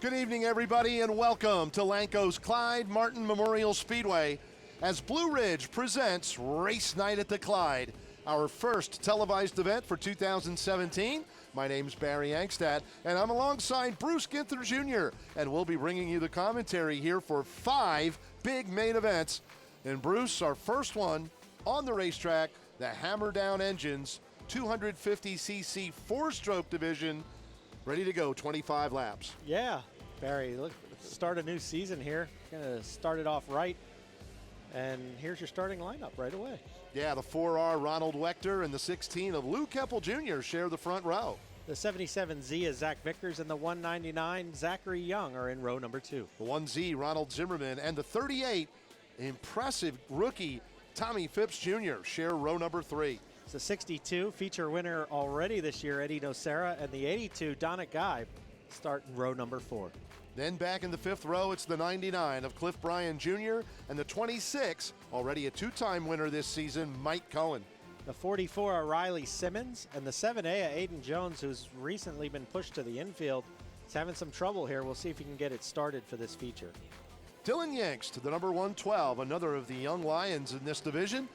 Good evening, everybody, and welcome to Lanco's Clyde Martin Memorial Speedway as Blue Ridge presents Race Night at the Clyde, our first televised event for 2017. My name's Barry Angstad, and I'm alongside Bruce Ginther Jr., and we'll be bringing you the commentary here for 5 big main events. And Bruce, our first one on the racetrack, the Hammer Down Engines 250cc 4-stroke division, ready to go, 25 laps. Yeah, Barry, look, start a new season here. Gonna start it off right. And here's your starting lineup right away. Yeah, the 4R Ronald Wechter and the 16 of Lou Keppel Jr. share the front row. The 77Z is Zach Vickers and the 199 Zachary Young are in row number 2. The 1Z Ronald Zimmerman and the 38 impressive rookie Tommy Phipps Jr. share row number 3. It's the 62 feature winner already this year, Eddie Nocera, and the 82 Donna Guy start in row number 4. Then back in the 5th row, it's the 99 of Cliff Bryan Jr. and the 26, already a 2-time winner this season, Mike Cohen. The 44 are Riley Simmons, and the 7A Aiden Jones, who's recently been pushed to the infield, is having some trouble here. We'll see if he can get it started for this feature. Dylan Yanks to the number 112, another of the young Lions in this division,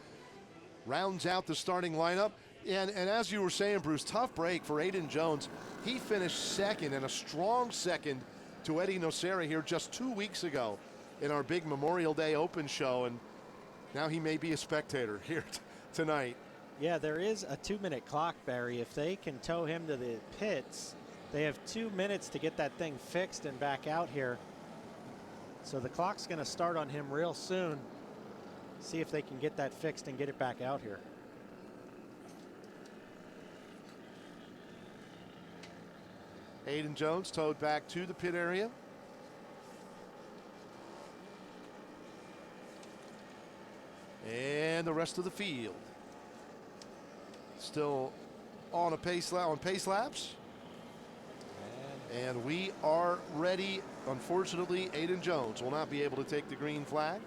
rounds out the starting lineup. And as you were saying, Bruce, tough break for Aiden Jones. He finished second, and a strong second to Eddie Nocera here just 2 weeks ago in our big Memorial Day Open show, and now he may be a spectator here tonight. Yeah, there is a 2-minute clock, Barry. If they can tow him to the pits, they have 2 minutes to get that thing fixed and back out here. So the clock's going to start on him real soon. See if they can get that fixed and get it back out here. Aiden Jones towed back to the pit area. And the rest of the field still on pace laps. And we are ready. Unfortunately, Aiden Jones will not be able to take the green flag.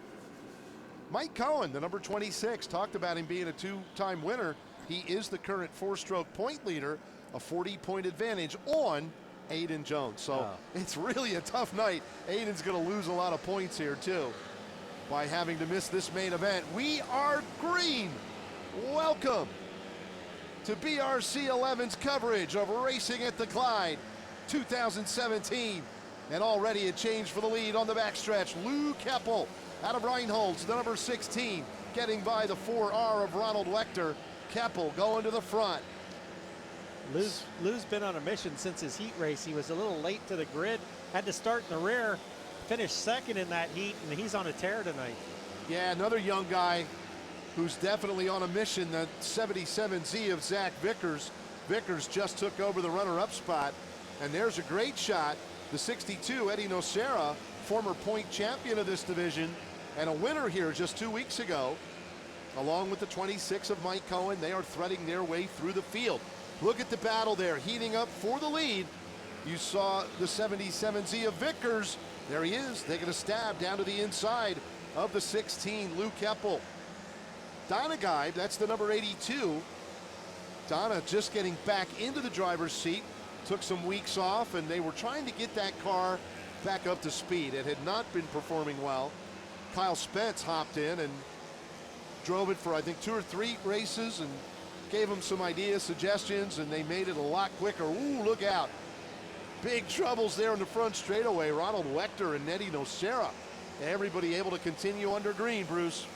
Mike Cohen, the number 26, talked about him being a 2-time winner. He is the current 4-stroke point leader, a 40-point advantage on Aiden Jones. So It's really a tough night. Aiden's going to lose a lot of points here too by having to miss this main event. We are green. Welcome to BRC 11's coverage of Racing at the Clyde 2017. And already a change for the lead on the backstretch. Lou Keppel out of Reinholds, the number 16, getting by the 4R of Ronald Wechter. Keppel going to the front. Lou's been on a mission since his heat race. He was a little late to the grid, had to start in the rear, finished second in that heat, and he's on a tear tonight. Yeah, another young guy who's definitely on a mission, the 77Z of Zach Vickers. Vickers just took over the runner-up spot, and there's a great shot. The 62, Eddie Nocera, former point champion of this division, and a winner here just 2 weeks ago, along with the 26 of Mike Cohen. They are threading their way through the field. Look at the battle there, heating up for the lead. You saw the 77Z of Vickers. There he is, taking a stab down to the inside of the 16, Lou Keppel. Donna Guy, that's the number 82. Donna just getting back into the driver's seat, took some weeks off, and they were trying to get that car back up to speed. It had not been performing well. Kyle Spence hopped in and drove it for, I think, 2 or 3 races and gave them some ideas, suggestions, and they made it a lot quicker. Ooh, look out. Big troubles there in the front straightaway. Ronald Wechter and Eddie Nocera. Everybody able to continue under green, Bruce.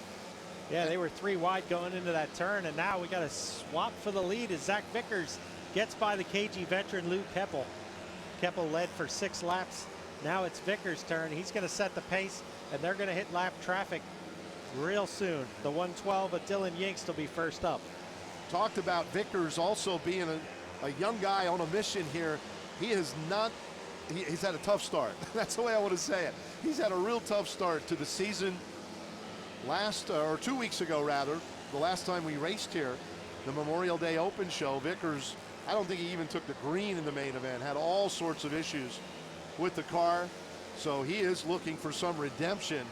Yeah, they were 3 wide going into that turn, and now we got a swap for the lead as Zach Vickers gets by the KG veteran Lou Keppel. Keppel led for 6 laps. Now it's Vickers' turn. He's going to set the pace, and they're going to hit lap traffic real soon. The 112 of Dylan Yanks will be first up. Talked about Vickers also being a young guy on a mission here. He's had a tough start. That's the way I want to say it. He's had a real tough start to the season. 2 weeks ago rather, the last time we raced here, the Memorial Day Open show, Vickers, I don't think he even took the green in the main event, had all sorts of issues with the car. So he is looking for some redemption.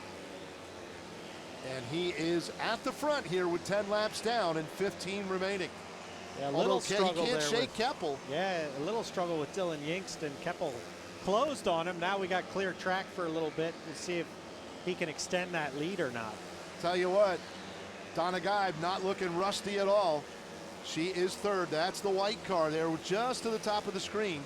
And he is at the front here with 10 laps down and 15 remaining. Yeah, a little struggle he can't there shake Keppel. Yeah, a little struggle with Dylan Yanks, and Keppel closed on him. Now we got clear track for a little bit. We'll see if he can extend that lead or not. Tell you what, Donna Geib not looking rusty at all. She is third. That's the white car there, just to the top of the screen.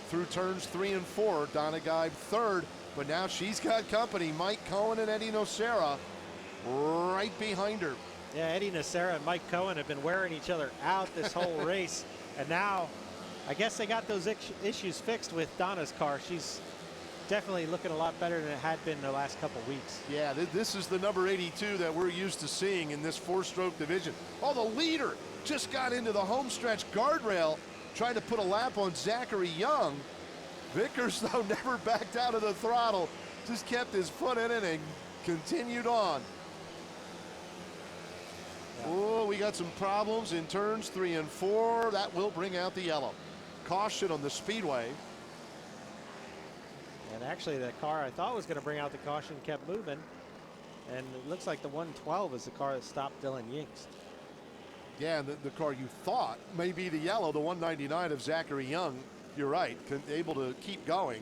Through turns 3 and 4, Donna Geib third, but now she's got company. Mike Cohen and Eddie Nocera right behind her. Yeah, Eddie Nocera and Mike Cohen have been wearing each other out this whole race, and now I guess they got those issues fixed with Donna's car. She's definitely looking a lot better than it had been the last couple weeks. Yeah, this is the number 82 that we're used to seeing in this 4-stroke division. Oh, the leader just got into the home stretch guardrail, trying to put a lap on Zachary Young. Vickers, though, never backed out of the throttle, just kept his foot in it and continued on. Yeah. Oh, we got some problems in turns 3 and 4. That will bring out the yellow. Caution on the speedway. And actually, the car I thought was going to bring out the caution kept moving. And it looks like the 112 is the car that stopped Dylan Yingst. Yeah, and the car you thought may be the yellow, the 199 of Zachary Young. You're right, able to keep going.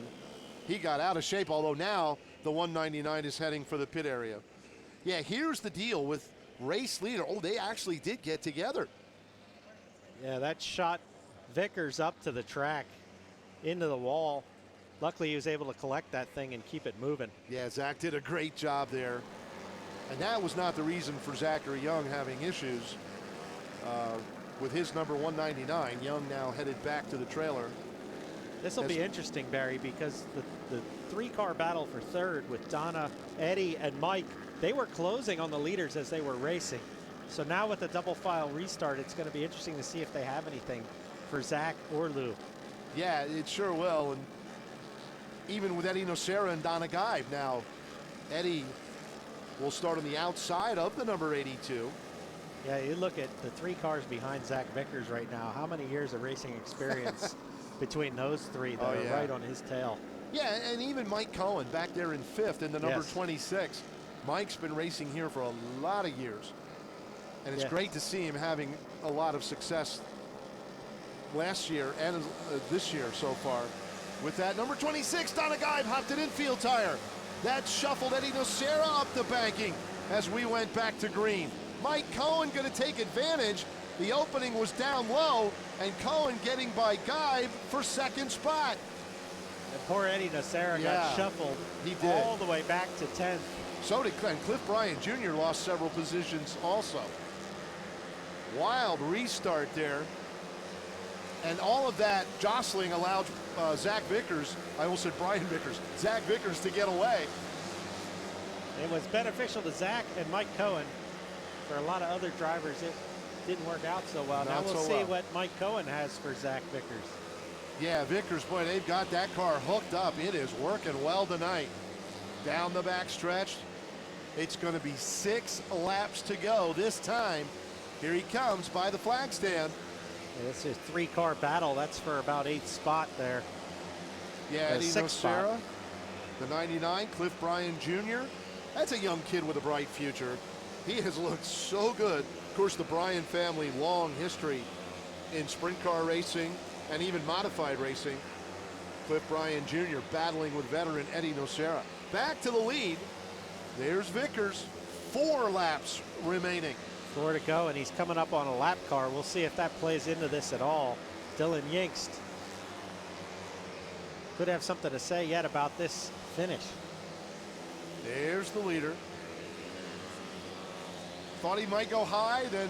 He got out of shape, although now the 199 is heading for the pit area. Yeah, here's the deal with race leader. Oh, they actually did get together. Yeah, that shot Vickers up to the track, into the wall. Luckily, he was able to collect that thing and keep it moving. Yeah, Zach did a great job there. And that was not the reason for Zachary Young having issues with his number 199. Young now headed back to the trailer. This will be interesting, Barry, because the 3-car battle for third with Donna, Eddie, and Mike, they were closing on the leaders as they were racing. So now with the double file restart, it's going to be interesting to see if they have anything for Zach or Lou. Yeah, it sure will. And even with Eddie Nocera and Donna Geib now, Eddie will start on the outside of the number 82. Yeah, you look at the 3 cars behind Zach Vickers right now. How many years of racing experience between those 3 that are right on his tail? Yeah, and even Mike Cohen back there in 5th in the number 26. Mike's been racing here for a lot of years. And it's great to see him having a lot of success last year and this year so far. With that number 26, Donna Geib hopped an infield tire. That shuffled Eddie Nocera up the banking as we went back to green. Mike Cohen going to take advantage. The opening was down low, and Cohen getting by Geib for second spot. And poor Eddie Nocera got shuffled. He did. All the way back to 10th. So did Cliff Bryan Jr. lost several positions also. Wild restart there. And all of that jostling allowed Zach Vickers, I almost said Brian Vickers, Zach Vickers to get away. It was beneficial to Zach and Mike Cohen. For a lot of other drivers, it didn't work out so well. Now we'll see what Mike Cohen has for Zach Vickers. Yeah, Vickers, boy, they've got that car hooked up. It is working well tonight. Down the back stretch. It's going to be 6 laps to go this time. Here he comes by the flag stand. Yeah, this is a 3-car battle. That's for about 8th spot there. Yeah, Eddie Nocera, the 99, Cliff Bryan Jr. That's a young kid with a bright future. He has looked so good. Of course, the Bryan family, long history in sprint car racing and even modified racing. Cliff Bryan Jr. battling with veteran Eddie Nocera. Back to the lead. There's Vickers. 4 laps remaining. 4 to go, and he's coming up on a lap car. We'll see if that plays into this at all. Dylan Yingst could have something to say yet about this finish. There's the leader. Thought he might go high, then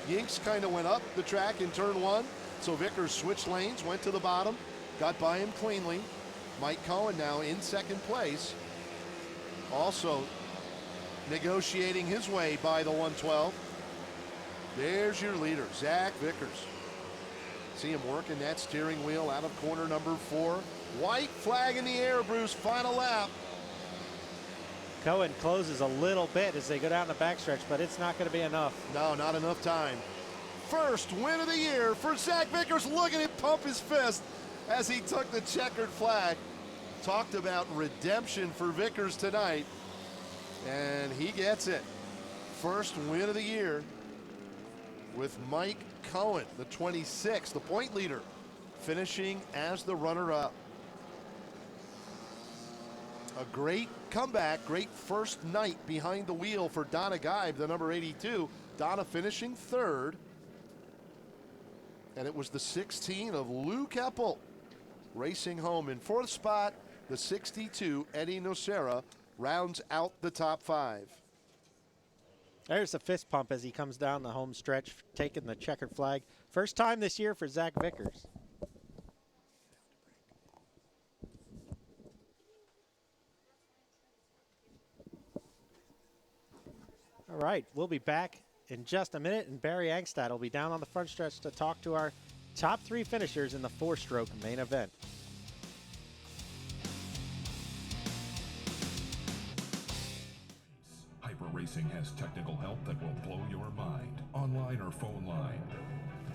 Yingst kind of went up the track in turn 1. So Vickers switched lanes, went to the bottom, got by him cleanly. Mike Cohen now in second place. Also negotiating his way by the 112. There's your leader, Zach Vickers. See him working that steering wheel out of corner number 4. White flag in the air, Bruce, final lap. Cohen closes a little bit as they go down the backstretch, but it's not going to be enough. No, not enough time. First win of the year for Zach Vickers. Look at him pump his fist as he took the checkered flag. Talked about redemption for Vickers tonight, and he gets it. First win of the year with Mike Cohen, the 26, the point leader, finishing as the runner-up. A great comeback, great first night behind the wheel for Donna Geib, the number 82. Donna finishing third. And it was the 16 of Lou Keppel racing home in fourth spot. The 62, Eddie Nocera, rounds out the top five. There's a fist pump as he comes down the home stretch, taking the checkered flag. First time this year for Zach Vickers. All right, we'll be back in just a minute, and Barry Angstad will be down on the front stretch to talk to our top three finishers in the four-stroke main event. Hyper Racing has technical help that will blow your mind, online or phone line.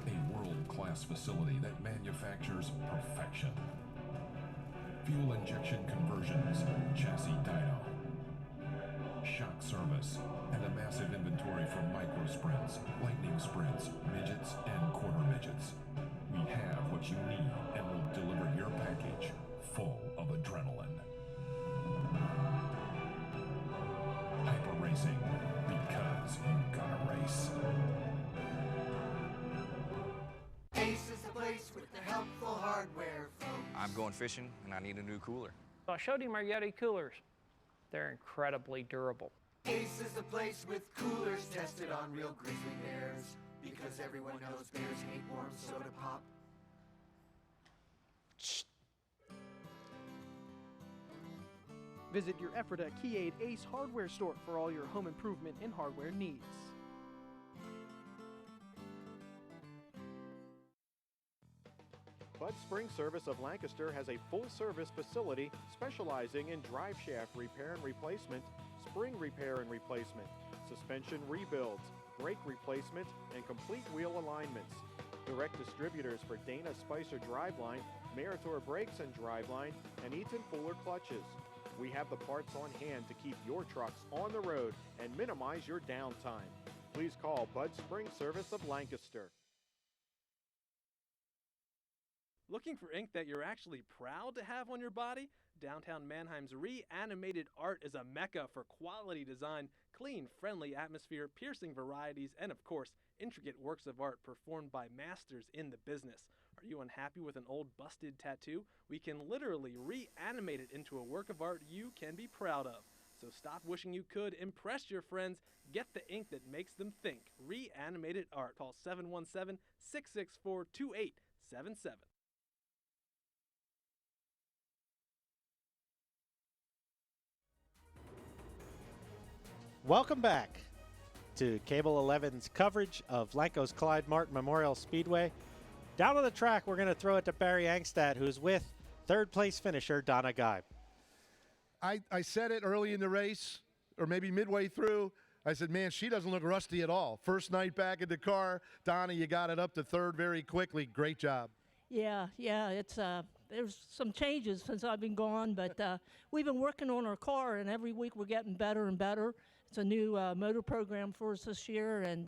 A world-class facility that manufactures perfection. Fuel injection conversions, chassis dyno, shock service, and a massive inventory for micro sprints, lightning sprints, midgets, and quarter midgets. We have what you need and will deliver your package full of adrenaline. Hyper Racing, because you gotta race. Ace is the place with the helpful hardware, folks. I'm going fishing and I need a new cooler. So I showed him our Yeti coolers. They're incredibly durable. Ace is the place with coolers tested on real grizzly bears. Because everyone knows bears hate warm soda pop. Visit your Ephrata Keyade Ace hardware store for all your home improvement and hardware needs. Bud Spring Service of Lancaster has a full-service facility specializing in drive shaft repair and replacement, spring repair and replacement, suspension rebuilds, brake replacement, and complete wheel alignments. Direct distributors for Dana Spicer Driveline, Meritor Brakes and Driveline, and Eaton Fuller Clutches. We have the parts on hand to keep your trucks on the road and minimize your downtime. Please call Bud Spring Service of Lancaster. Looking for ink that you're actually proud to have on your body? Downtown Mannheim's Reanimated Art is a mecca for quality design, clean, friendly atmosphere, piercing varieties, and of course, intricate works of art performed by masters in the business. Are you unhappy with an old busted tattoo? We can literally reanimate it into a work of art you can be proud of. So stop wishing you could, impress your friends, get the ink that makes them think. Reanimated Art. Call 717-664-2877. Welcome back to Cable 11's coverage of Lanco's Clyde Martin Memorial Speedway. Down on the track, we're going to throw it to Barry Angstad, who's with third-place finisher Donna Geib. I said it early in the race, or maybe midway through. I said, man, she doesn't look rusty at all. First night back in the car. Donna, you got it up to third very quickly. Great job. Yeah, it's there's some changes since I've been gone, but we've been working on our car, and every week we're getting better and better. It's a new motor program for us this year, and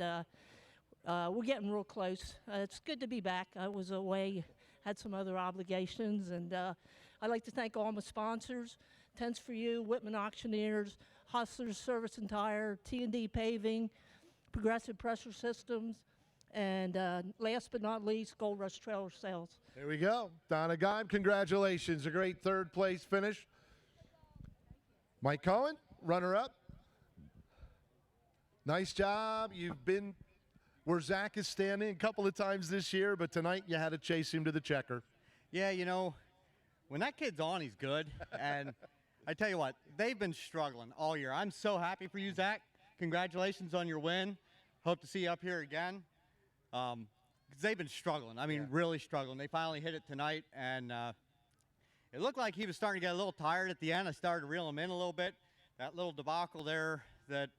we're getting real close. It's good to be back. I was away, had some other obligations, and I'd like to thank all my sponsors, Tents for You, Whitman Auctioneers, Hustlers Service and Tire, T&D Paving, Progressive Pressure Systems, and last but not least, Gold Rush Trailer Sales. There we go. Donna Geib, congratulations. A great third-place finish. Mike Cohen, runner-up. Nice job. You've been where Zach is standing a couple of times this year, but tonight you had to chase him to the checker. Yeah, you know, when that kid's on, he's good. And I tell you what, they've been struggling all year. I'm so happy for you, Zach. Congratulations on your win. Hope to see you up here again. Because they've been struggling. I mean, really struggling. They finally hit it tonight, and it looked like he was starting to get a little tired at the end. I started to reel him in a little bit. That little debacle there that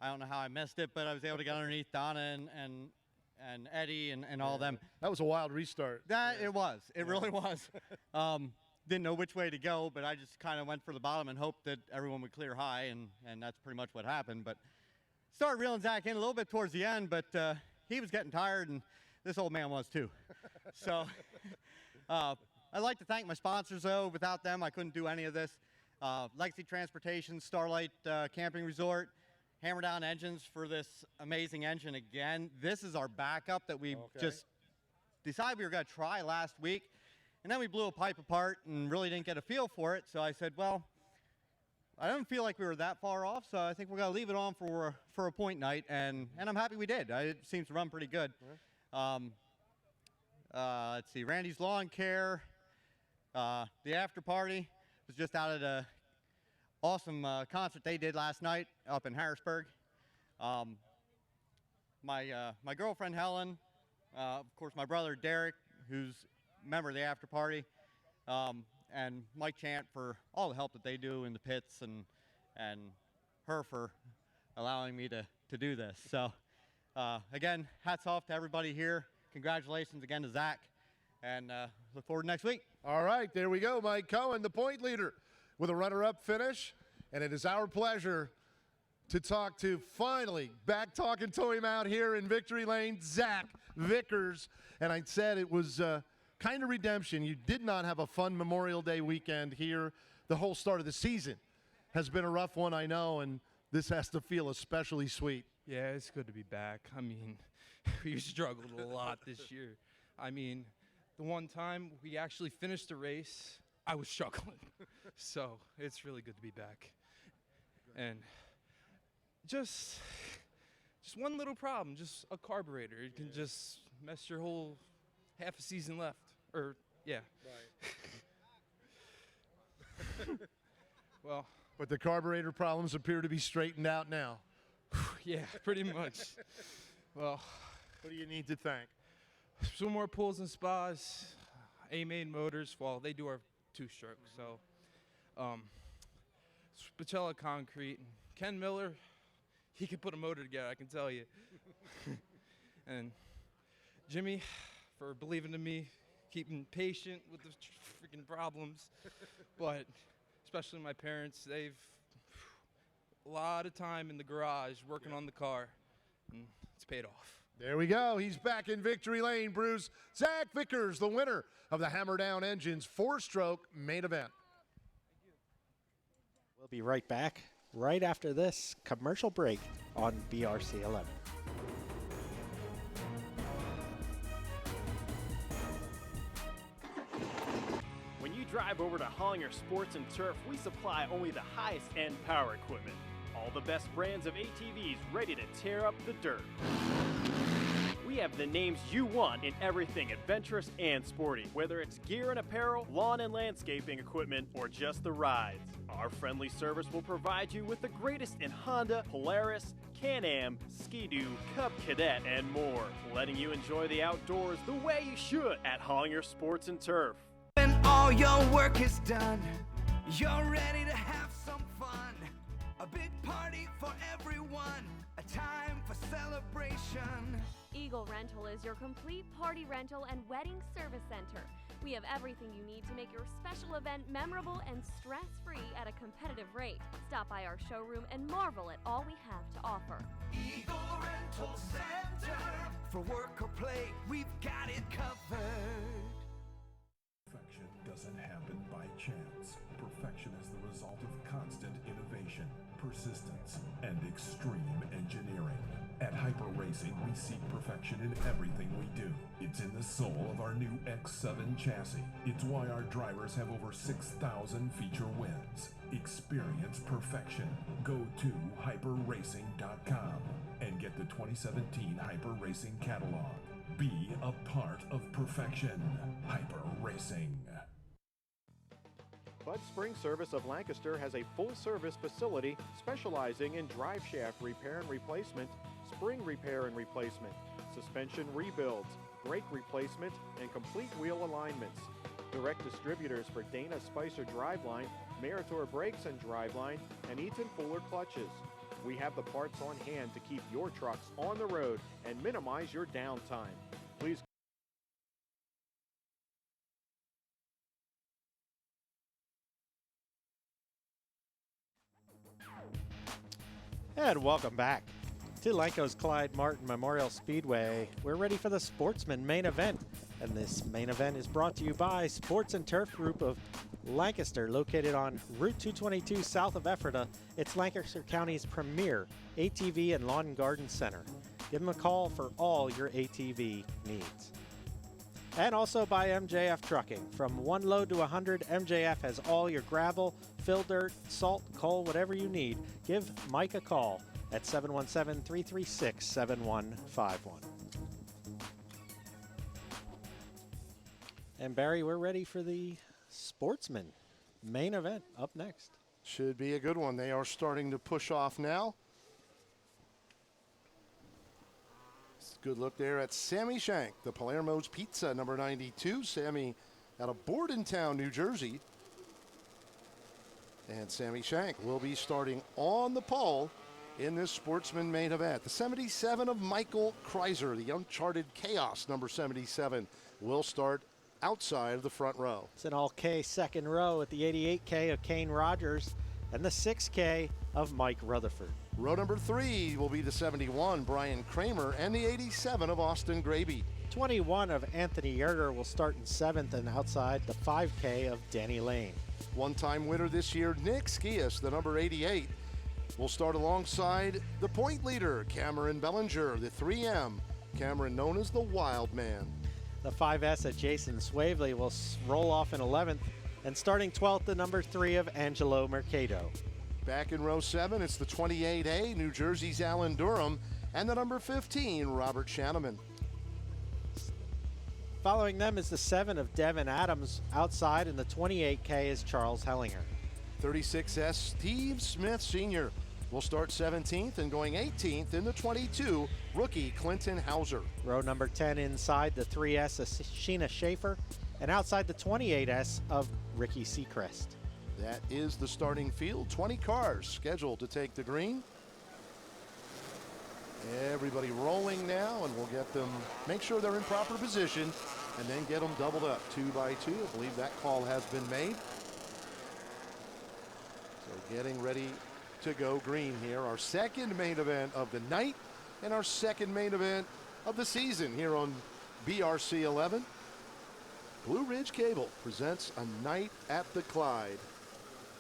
I don't know how I missed it, but I was able to get underneath Donna and Eddie and all them. That was a wild restart. It was. It really was. Didn't know which way to go, but I just kind of went for the bottom and hoped that everyone would clear high, and that's pretty much what happened. But started reeling Zach in a little bit towards the end, but he was getting tired, and this old man was too. So I'd like to thank my sponsors, though. Without them, I couldn't do any of this. Legacy Transportation, Starlight Camping Resort, hammer down engines for this amazing engine again. This is our backup that we just decided we were going to try last week. And then we blew a pipe apart and really didn't get a feel for it. So I said, well, I don't feel like we were that far off, so I think we're going to leave it on for a point night. And I'm happy we did. It seems to run pretty good. Let's see, Randy's Lawn Care, the after party was just out at a awesome concert they did last night up in Harrisburg. My girlfriend Helen, of course my brother Derek, who's a member of the after party, and Mike Chant for all the help that they do in the pits, and her for allowing me to do this. So again, hats off to everybody here. Congratulations again to Zach, and look forward to next week. All right, there we go. Mike Cohen, the point leader, with a runner-up finish. And it is our pleasure to talk to, finally, back talking to him out here in Victory Lane, Zach Vickers. And I said it was kind of redemption. You did not have a fun Memorial Day weekend here. The whole start of the season has been a rough one, I know, and this has to feel especially sweet. Yeah, it's good to be back. I mean, we struggled a lot this year. I mean, the one time we actually finished the race, I was struggling. So it's really good to be back. And just one little problem, just a carburetor. It can just mess your whole half a season left. Or, yeah. Right. Well. But the carburetor problems appear to be straightened out now. Yeah, pretty much. Well. What do you need to thank? Some more pools and spas, A-Main Motors. Well, they do our two-stroke, so. Spatella Concrete. Ken Miller, he can put a motor together, I can tell you. And Jimmy, for believing in me, keeping patient with the freaking problems. But especially my parents, they've a lot of time in the garage working on the car, and it's paid off. There we go. He's back in Victory Lane, Bruce. Zach Vickers, the winner of the Hammer Down Engines 4-stroke main event. We'll be right back right after this commercial break on BRC 11. When you drive over to Hollinger Sports and Turf, we supply only the highest end power equipment. All the best brands of ATVs ready to tear up the dirt. We have the names you want in everything adventurous and sporty, whether it's gear and apparel, lawn and landscaping equipment, or just the rides. Our friendly service will provide you with the greatest in Honda, Polaris, Can-Am, Ski-Doo, Cub Cadet, and more, letting you enjoy the outdoors the way you should at Hollinger Sports and Turf. When all your work is done, you're ready to have some fun. A big party for everyone, a time for celebration. Eagle Rental is your complete party rental and wedding service center. We have everything you need to make your special event memorable and stress-free at a competitive rate. Stop by our showroom and marvel at all we have to offer. Eagle Rental Center. For work or play, we've got it covered. Perfection doesn't happen by chance. Perfection is the result of constant innovation, persistence, and extreme engineering. At Hyper Racing, we seek perfection in everything we do. It's in the soul of our new X7 chassis. It's why our drivers have over 6,000 feature wins. Experience perfection. Go to hyperracing.com and get the 2017 Hyper Racing catalog. Be a part of perfection. Hyper Racing. Bud Spring Service of Lancaster has a full-service facility specializing in drive shaft repair and replacement, spring repair and replacement, suspension rebuilds, brake replacement, and complete wheel alignments. Direct distributors for Dana Spicer Driveline, Meritor Brakes and Driveline, and Eaton Fuller Clutches. We have the parts on hand to keep your trucks on the road and minimize your downtime. Please. And welcome back to Lanco's Clyde Martin Memorial Speedway. We're ready for the Sportsman main event. And this main event is brought to you by Sports and Turf Group of Lancaster, located on Route 222 south of Ephrata. It's Lancaster County's premier ATV and lawn and garden center. Give them a call for all your ATV needs. And also by MJF Trucking. From one load to 100, MJF has all your gravel, fill dirt, salt, coal, whatever you need. Give Mike a call at 717-336-7151. And Barry, we're ready for the Sportsman main event up next. Should be a good one. They are starting to push off now. Good look there at Sammy Shank, the Palermo's Pizza, number 92. Sammy out of Bordentown, New Jersey. And Sammy Shank will be starting on the pole in this Sportsman main event. The 77 of Michael Kreiser, the Uncharted Chaos, number 77, will start outside of the front row. It's an all-K second row at the 88K of Kane Rogers and the 6K of Mike Rutherford. Row number 3 will be the 71, Brian Kramer, and the 87 of Austin Graby. 21 of Anthony Yerger will start in 7th and outside the 5K of Danny Lane. One-time winner this year, Nick Skias, the number 88, will start alongside the point leader, Cameron Bellinger, the 3M. Cameron known as the Wild Man. The 5S at Jason Swavely will roll off in 11th, and starting 12th, the number 3 of Angelo Mercado. Back in row 7, it's the 28A, New Jersey's Alan Durham, and the number 15, Robert Shanneman. Following them is the 7 of Devin Adams outside, and the 28K is Charles Hellinger. 36S, Steve Smith Sr. will start 17th and going 18th in the 22, rookie Clinton Hauser. Row number 10 inside the 3S of Sheena Schaefer, and outside the 28S of Ricky Seacrest. That is the starting field. 20 cars scheduled to take the green. Everybody rolling now, and we'll get them, make sure they're in proper position, and then get them doubled up 2 by 2. I believe that call has been made. So getting ready to go green here. Our second main event of the night and our second main event of the season here on BRC 11. Blue Ridge Cable presents A Night at the Clyde.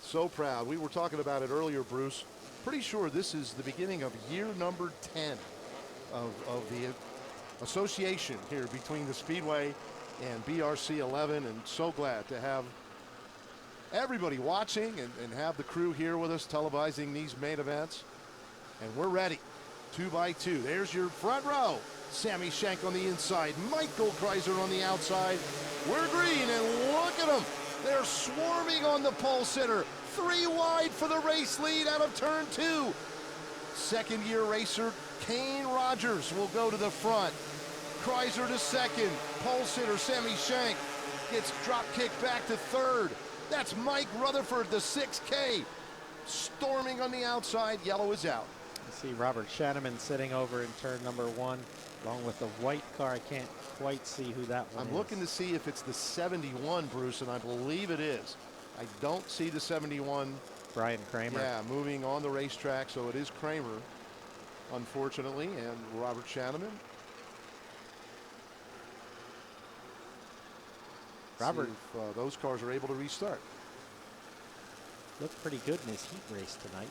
So proud. We were talking about it earlier, Bruce. Pretty sure this is the beginning of year number 10 of the association here between the Speedway and BRC 11, and so glad to have everybody watching and have the crew here with us televising these main events. And we're ready. 2 by 2. There's your front row. Sammy Shank on the inside, Michael Kreiser on the outside. We're green, and look at them. They're swarming on the pole sitter. 3 wide for the race lead out of turn 2. Second-year racer Kane Rogers will go to the front. Kreiser to second. Pole sitter Sammy Shank gets drop kicked back to third. That's Mike Rutherford, the 6K, storming on the outside. Yellow is out. You see Robert Shanneman sitting over in turn number 1, along with the white car. I can't quite see who that one is. I'm looking to see if it's the 71, Bruce, and I believe it is. I don't see the 71. Brian Kramer. Yeah, moving on the racetrack, so it is Kramer, unfortunately, and Robert Shanneman. Robert, see if those cars are able to restart. Looked pretty good in his heat race tonight.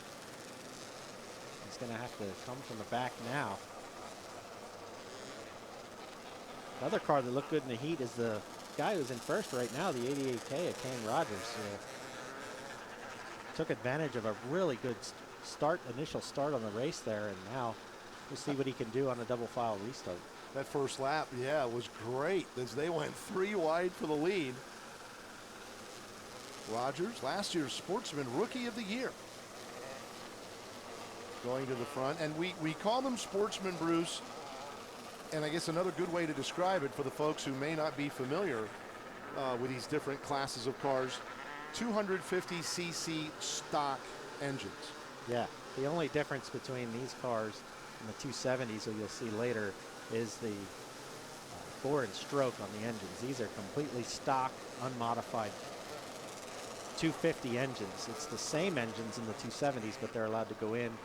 He's going to have to come from the back now. Another car that looked good in the heat is the guy who's in first right now, the 88K of Kane Rogers. Took advantage of a really good initial start on the race there, and now we'll see what he can do on a double file restart. That first lap, yeah, was great as they went 3 wide for the lead. Rogers, last year's Sportsman Rookie of the Year, going to the front. And we call them Sportsman, Bruce, and I guess another good way to describe it for the folks who may not be familiar with these different classes of cars, 250cc stock engines. Yeah, the only difference between these cars and the 270s, that you'll see later, is the bore and stroke on the engines. These are completely stock, unmodified 250 engines. It's the same engines in the 270s, but they're allowed to go in,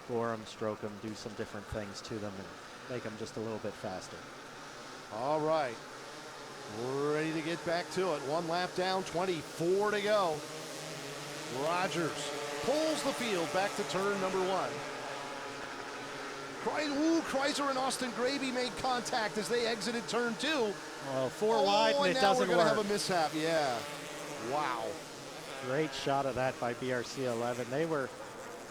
bore them, stroke them, do some different things to them, and make them just a little bit faster. All right, we're ready to get Right back to it. 1 lap down, 24 to go. Rogers pulls the field back to turn number 1. Kreiser and Austin Gravy made contact as they exited turn 2. Well, 4 wide and it doesn't we're work. Have a mishap, yeah. Wow. Great shot of that by BRC 11. They were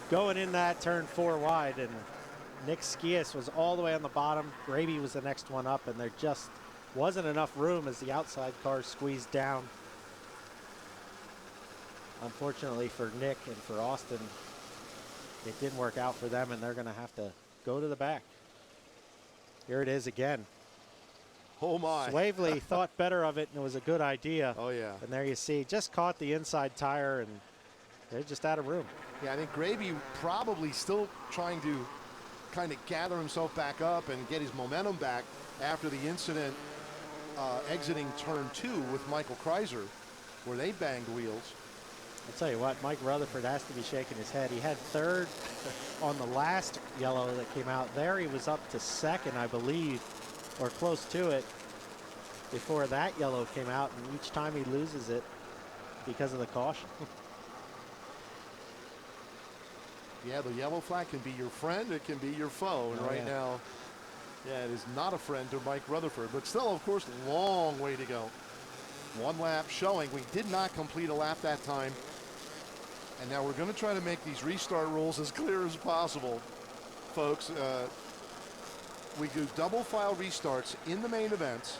going in that turn 4 wide, and Nick Skias was all the way on the bottom. Gravy was the next one up, and there just wasn't enough room as the outside cars squeezed down. Unfortunately for Nick and for Austin, it didn't work out for them, and they're going to have to go to the back. Here it is again. Oh my. Swavely thought better of it, and it was a good idea. Oh yeah. And there you see, just caught the inside tire, and they're just out of room. Yeah, I think Gravy probably still trying to kind of gather himself back up and get his momentum back after the incident exiting turn 2 with Michael Kreiser, where they banged wheels. I'll tell you what, Mike Rutherford has to be shaking his head. He had 3rd on the last yellow that came out. There he was up to 2nd, I believe, or close to it, before that yellow came out, and each time he loses it because of the caution. Yeah, the yellow flag can be your friend, it can be your foe, and right now, yeah, it is not a friend to Mike Rutherford, but still, of course, long way to go. 1 lap showing. We did not complete a lap that time. And now we're going to try to make these restart rules as clear as possible, folks. We do double file restarts in the main events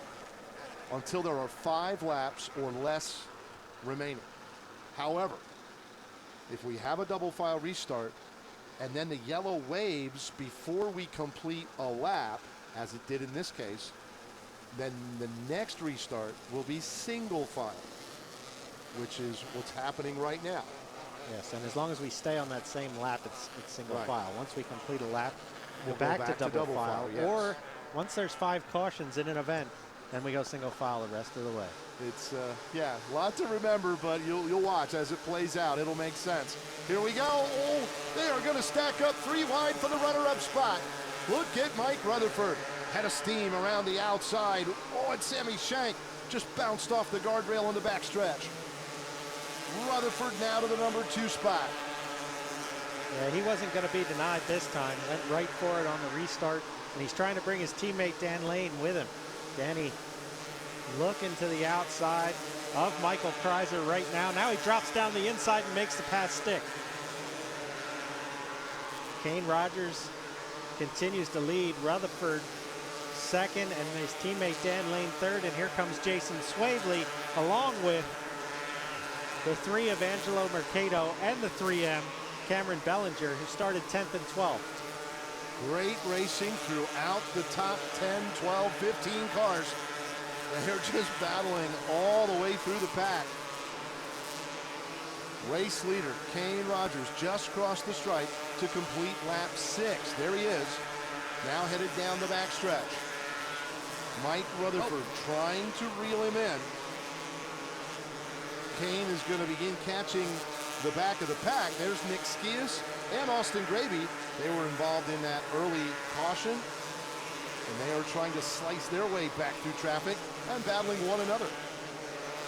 until there are 5 laps or less remaining. However, if we have a double file restart and then the yellow waves before we complete a lap, as it did in this case, then the next restart will be single file, which is what's happening right now. Yes, and as long as we stay on that same lap, it's single file. Once we complete a lap, we'll go back to double file. yes. Or once there's 5 cautions in an event, then we go single file the rest of the way. It's, yeah, a lot to remember, but you'll watch as it plays out. It'll make sense. Here we go. Oh, they are going to stack up 3 wide for the runner-up spot. Look at Mike Rutherford. Head of steam around the outside. Oh, and Sammy Shank just bounced off the guardrail on the backstretch. Rutherford now to the number 2 spot. Yeah, he wasn't going to be denied this time. Went right for it on the restart, and he's trying to bring his teammate Dan Lane with him. Danny looking to the outside of Michael Kreiser right now. Now he drops down the inside and makes the pass stick. Kane Rogers continues to lead. Rutherford 2nd, and his teammate Dan Lane 3rd, and here comes Jason Swavely along with the 3 of Angelo Mercado and the 3M Cameron Bellinger, who started 10th and 12th. Great racing throughout the top 10, 12, 15 cars. They're just battling all the way through the pack. Race leader Kane Rogers just crossed the stripe to complete lap 6. There he is, now headed down the backstretch. Mike Rutherford trying to reel him in. Kane is going to begin catching the back of the pack. There's Nick Skias and Austin Gravy. They were involved in that early caution, and they are trying to slice their way back through traffic and battling one another.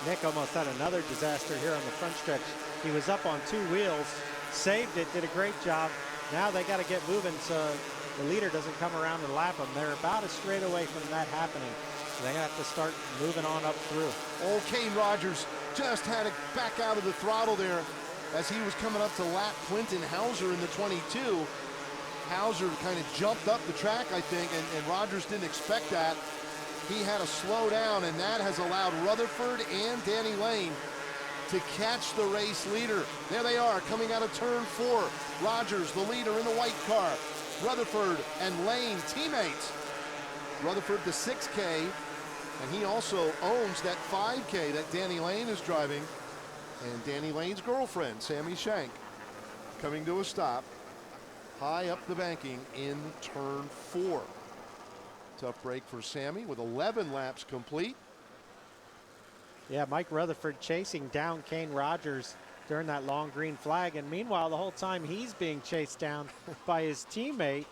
Nick almost had another disaster here on the front stretch. He was up on 2 wheels, saved it, did a great job. Now they got to get moving so the leader doesn't come around and lap them. They're about a straight away from that happening. They have to start moving on up through. Old Kane Rogers just had to back out of the throttle there as he was coming up to lap Quentin Hauser in the 22. Hauser kind of jumped up the track, I think, and Rogers didn't expect that. He had to slow down, and that has allowed Rutherford and Danny Lane to catch the race leader. There they are, coming out of turn 4. Rogers, the leader in the white car. Rutherford and Lane, teammates. Rutherford the 6K, and he also owns that 5K that Danny Lane is driving. And Danny Lane's girlfriend, Sammy Shank, coming to a stop high up the banking in turn 4. Tough break for Sammy with 11 laps complete. Yeah, Mike Rutherford chasing down Kane Rogers during that long green flag, and meanwhile the whole time he's being chased down by his teammate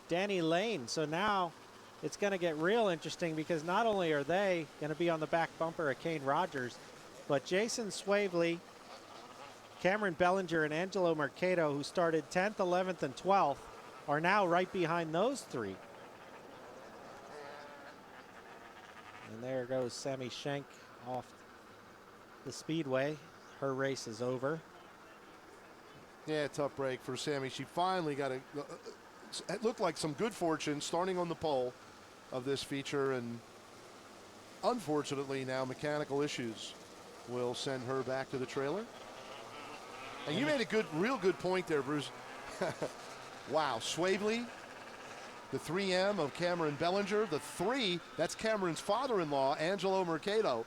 Danny Lane. So now it's going to get real interesting because not only are they going to be on the back bumper of Kane Rogers, but Jason Swavely, Cameron Bellinger, and Angelo Mercado, who started 10th, 11th, and 12th, are now right behind those three. And there goes Sammy Schenk off the speedway. Her race is over. Yeah, tough break for Sammy. She finally got it looked like some good fortune starting on the pole of this feature, and unfortunately now mechanical issues will send her back to the trailer. And you made a real good point there, Bruce. Wow, Swavely, the 3M of Cameron Bellinger, the 3, that's Cameron's father-in-law, Angelo Mercado,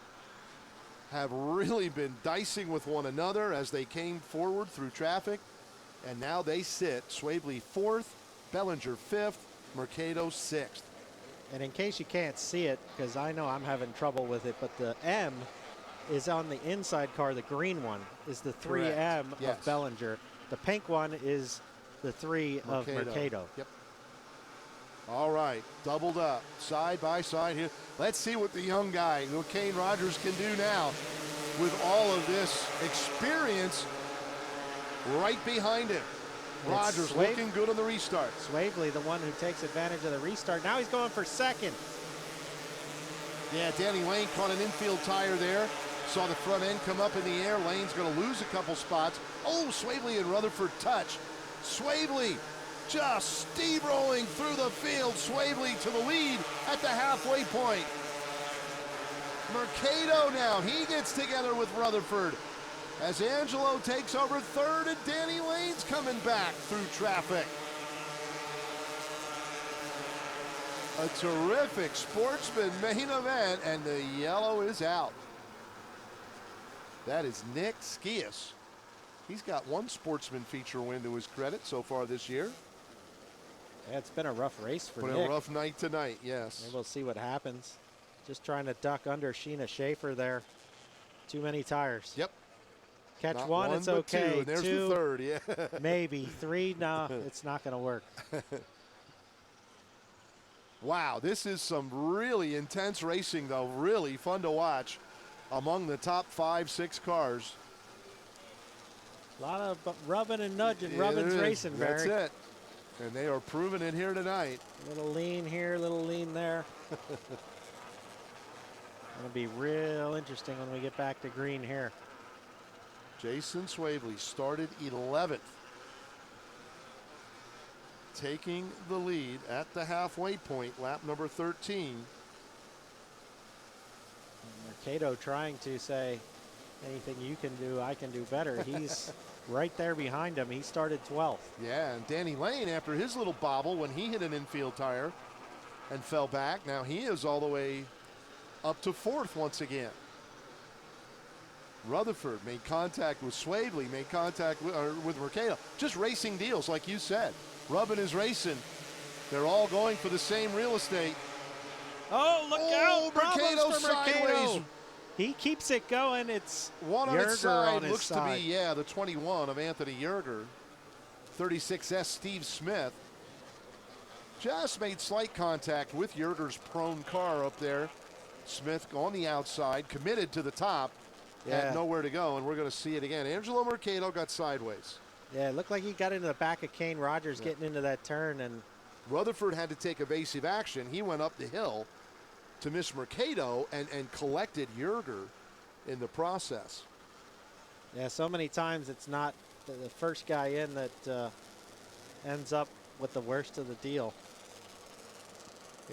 have really been dicing with one another as they came forward through traffic. And now they sit, Swavely 4th, Bellinger 5th, Mercado 6th. And in case you can't see it, because I know I'm having trouble with it, but the M is on the inside car. The green one is the 3M Yes. of Bellinger. The pink one is the 3 of Mercado. Yep. All right, doubled up, side by side here. Let's see what the young guy, Kane Rogers, can do now with all of this experience right behind him. Rogers looking good on the restart. Swavely, the one who takes advantage of the restart. Now he's going for second. Yeah, Danny Lane caught an infield tire there. Saw the front end come up in the air. Lane's going to lose a couple spots. Oh, Swavely and Rutherford touch. Swavely just steamrolling through the field. Swavely to the lead at the halfway point. Mercado now, he gets together with Rutherford as Angelo takes over third and Danny Lane's coming back through traffic. A terrific sportsman main event, and the yellow is out. That is Nick Skias. He's got one sportsman feature win to his credit so far this year. Yeah, it's been a rough race for Nick. Been a rough night tonight, yes. And we'll see what happens. Just trying to duck under Sheena Schaefer there. Too many tires. Yep. Catch Not one, it's okay. Two, and there's two, the third, yeah. Maybe. Three, no, it's not going to work. Wow, this is some really intense racing, though. Really fun to watch among the top 5, 6 cars. A lot of rubbing and nudging. Rubbing's racing, Barry. That's it. And they are proving it here tonight. Little lean here, little lean there. It'll be real interesting when we get back to green here. Jason Swavely started 11th. Taking the lead at the halfway point, lap number 13. Mercado trying to say, anything you can do, I can do better. He's right there behind him. He started 12th. Yeah, and Danny Lane, after his little bobble when he hit an infield tire and fell back, now he is all the way up to 4th once again. Rutherford made contact with Swavely, made contact with Mercado. Just racing deals, like you said. Rubbing is racing. They're all going for the same real estate. Oh, look out! Mercado For Mercado. sideways. He keeps it going. It's one on Yerger its side. On his Looks side. to be, yeah, the 21 of Anthony Yerger. 36S Steve Smith. Just made slight contact with Yerger's prone car up there. Smith on the outside, committed to the top. Yeah. Had nowhere to go, and we're going to see it again. Angelo Mercado got sideways. Yeah, it looked like he got into the back of Kane Rogers getting into that turn, and Rutherford had to take evasive action. He went up the hill to miss Mercado and collected Yerger in the process. yeah, so many times it's not the first guy in that ends up with the worst of the deal.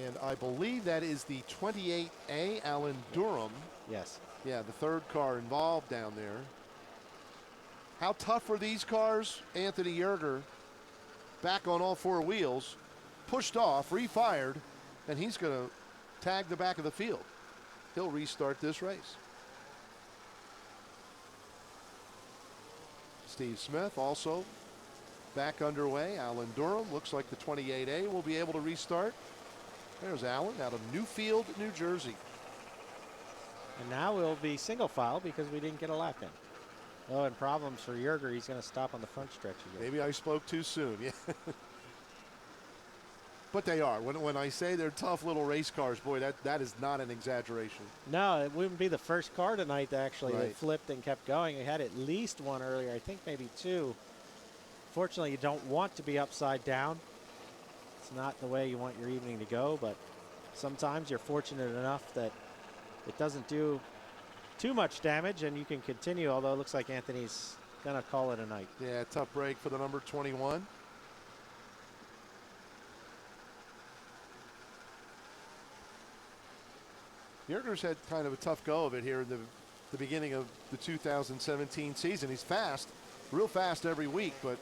And I believe that is the 28A Alan Durham. Yes. Yeah, the third car involved down there. How tough are these cars? Anthony Yerger back on all 4 wheels, pushed off, refired, and he's going to tag the back of the field. He'll restart this race. Steve Smith also back underway. Alan Durham looks like the 28A will be able to restart. There's Alan out of Newfield, New Jersey. And now we'll be single file because we didn't get a lap in. Oh, and problems for Yerger. He's going to stop on the front stretch again. Maybe I spoke too soon. Yeah. But they are. When I say they're tough little race cars, boy, that is not an exaggeration. No, it wouldn't be the first car tonight that actually Right. that flipped and kept going. It had at least one earlier, I think maybe two. Fortunately, you don't want to be upside down. It's not the way you want your evening to go, but sometimes you're fortunate enough that it doesn't do too much damage and you can continue, although it looks like Anthony's going to call it a night. Yeah, tough break for the number 21. Yerger's had kind of a tough go of it here in the beginning of the 2017 season. He's fast, real fast every week, but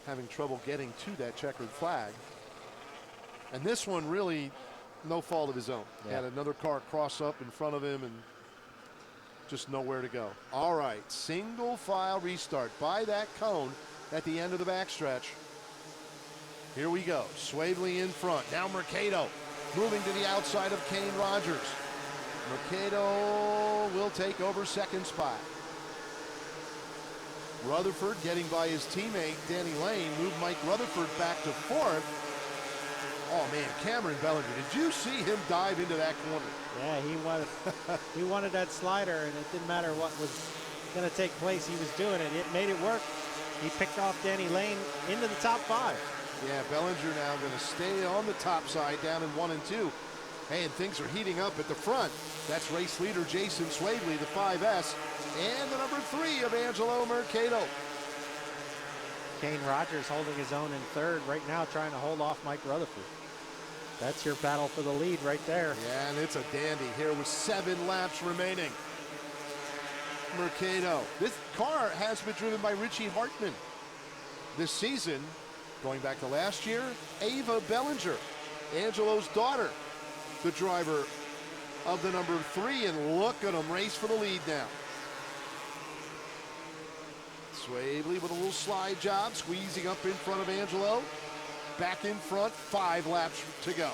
having trouble getting to that checkered flag. And this one really no fault of his own. He had another car cross up in front of him and just nowhere to go. All right, single file restart by that cone at the end of the backstretch. Here we go. Swavely in front. Now Mercado moving to the outside of Kane Rogers. Mercado will take over second spot. Rutherford getting by his teammate Danny Lane moved Mike Rutherford back to fourth. Oh man, Cameron Bellinger, did you see him dive into that corner? Yeah, he wanted that slider, and it didn't matter what was going to take place. He was doing it. It made it work. He picked off Danny Lane into the top 5. Yeah, Bellinger now going to stay on the top side down in 1 and 2. Hey, and things are heating up at the front. That's race leader Jason Swavely, the 5S, and the number 3 of Angelo Mercado. Kane Rogers holding his own in third right now, trying to hold off Mike Rutherford. That's your battle for the lead right there. Yeah, and it's a dandy here with 7 laps remaining. Mercado. This car has been driven by Richie Hartman this season. Going back to last year, Ava Bellinger, Angelo's daughter, the driver of the number 3, and look at him race for the lead now. Swavely with a little slide job, squeezing up in front of Angelo. Back in front, 5 laps to go.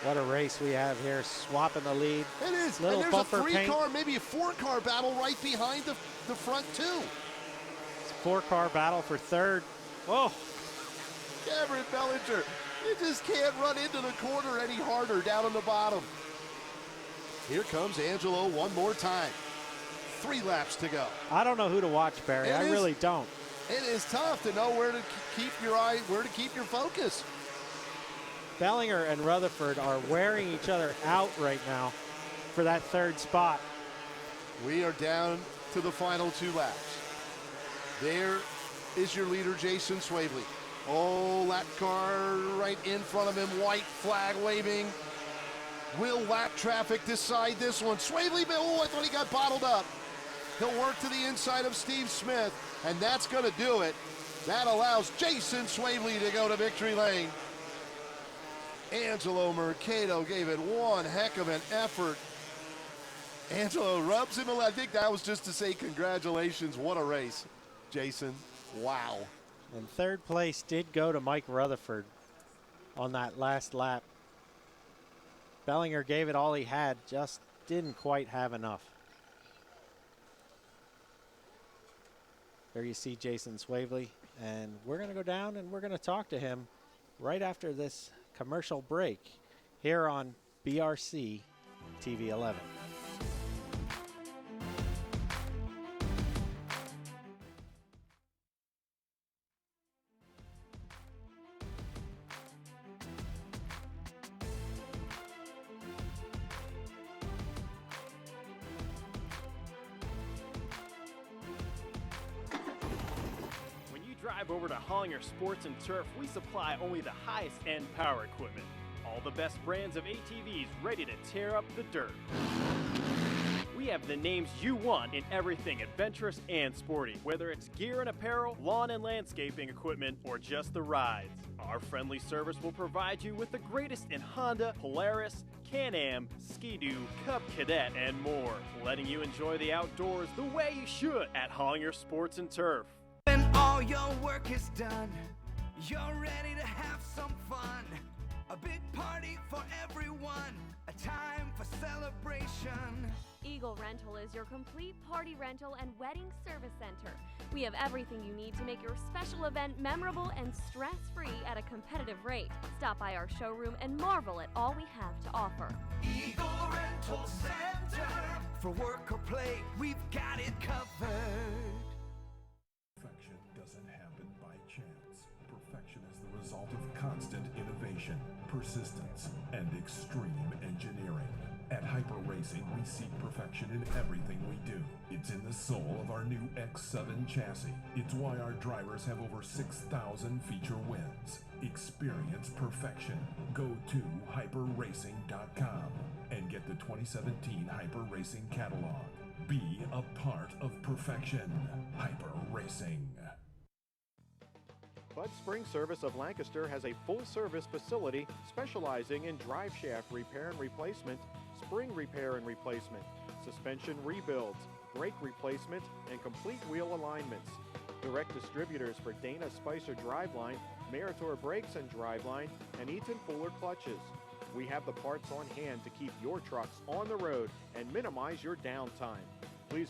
What a race we have here, swapping the lead. It is, Little and there's a bumper 3-car, maybe a 4-car battle right behind the front too. It's a 4-car battle for third. Oh, Cameron Bellinger, you just can't run into the corner any harder down on the bottom. Here comes Angelo one more time. 3 laps to go. I don't know who to watch, Barry. I really don't. It is tough to know where to keep your eye, where to keep your focus. Bellinger and Rutherford are wearing each other out right now for that third spot. We are down to the final 2 laps. There is your leader, Jason Swavely. Oh, lap car right in front of him, white flag waving. Will lap traffic decide this one? Swavely, oh, I thought he got bottled up. He'll work to the inside of Steve Smith, and that's going to do it. That allows Jason Swavely to go to victory lane. Angelo Mercado gave it one heck of an effort. Angelo rubs him. I think that was just to say congratulations. What a race, Jason. Wow. And third place did go to Mike Rutherford on that last lap. Bellinger gave it all he had, just didn't quite have enough. There you see Jason Swavely, and we're going to go down and we're going to talk to him right after this commercial break here on BRC TV 11. Drive over to Hollinger Sports and Turf, we supply only the highest end power equipment. All the best brands of ATVs ready to tear up the dirt. We have the names you want in everything adventurous and sporty, whether it's gear and apparel, lawn and landscaping equipment, or just the rides. Our friendly service will provide you with the greatest in Honda, Polaris, Can-Am, Ski-Doo, Cub Cadet, and more, letting you enjoy the outdoors the way you should at Hollinger Sports and Turf. When all your work is done, you're ready to have some fun. A big party for everyone, a time for celebration. Eagle Rental is your complete party rental and wedding service center. We have everything you need to make your special event memorable and stress-free at a competitive rate. Stop by our showroom and marvel at all we have to offer. Eagle Rental Center. For work or play, we've got it covered. Perfection doesn't happen by chance. Perfection is the result of constant innovation, persistence, and extreme engineering. At Hyper Racing, we seek perfection in everything we do. It's in the soul of our new X7 chassis. It's why our drivers have over 6,000 feature wins. Experience perfection. Go to hyperracing.com and get the 2017 Hyper Racing catalog. Be a part of perfection. Hyper Racing. Bud Spring Service of Lancaster has a full-service facility specializing in drive shaft repair and replacement, spring repair and replacement, suspension rebuilds, brake replacement, and complete wheel alignments. Direct distributors for Dana Spicer Driveline, Meritor Brakes and Driveline, and Eaton Fuller Clutches. We have the parts on hand to keep your trucks on the road and minimize your downtime. Please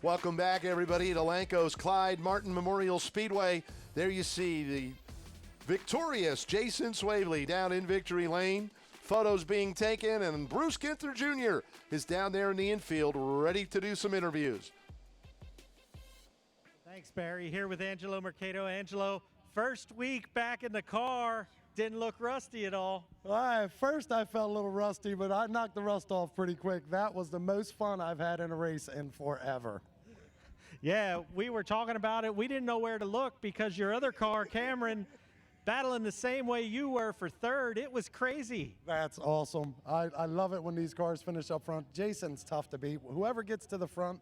Welcome back, everybody, to Lanco's Clyde Martin Memorial Speedway. There you see the victorious Jason Swavely down in victory lane. Photos being taken, and Bruce Ginther Jr. is down there in the infield ready to do some interviews. Thanks, Barry. Here with Angelo Mercado. Angelo, first week back in the car. Didn't look rusty at all. Well, at first I felt a little rusty, but I knocked the rust off pretty quick. That was the most fun I've had in a race in forever. Yeah, we were talking about it. We didn't know where to look because your other car, Cameron, battling the same way you were for third. It was crazy. That's awesome. I love it when these cars finish up front. Jason's tough to beat. Whoever gets to the front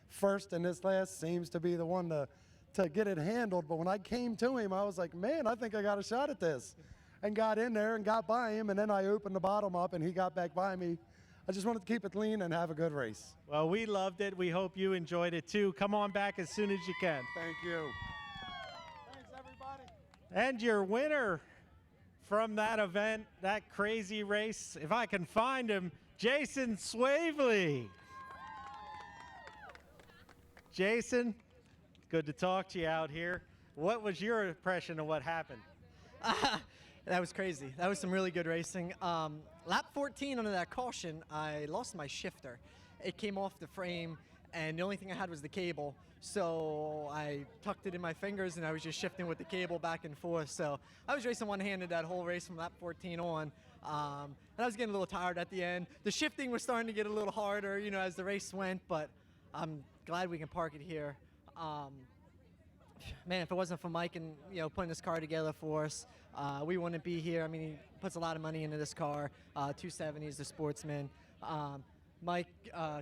first in this class seems to be the one to get it handled. But when I came to him, I was like, man, I think I got a shot at this. And got in there and got by him, and then I opened the bottom up and he got back by me. I just wanted to keep it clean and have a good race. Well, we loved it. We hope you enjoyed it too. Come on back as soon as you can. Thank you. Thanks, everybody. And your winner from that event, that crazy race, if I can find him, Jason Swavely. Jason, good to talk to you out here. What was your impression of what happened? That was crazy. That was some really good racing. Lap 14 under that caution, I lost my shifter. It came off the frame, and the only thing I had was the cable. So I tucked it in my fingers, and I was just shifting with the cable back and forth. So I was racing one-handed that whole race from lap 14 on. And I was getting a little tired at the end. The shifting was starting to get a little harder, you know, as the race went, but I'm glad we can park it here. Man, if it wasn't for Mike and, you know, putting this car together for us, we wouldn't be here. I mean, he puts a lot of money into this car. 270s, the Sportsman. Mike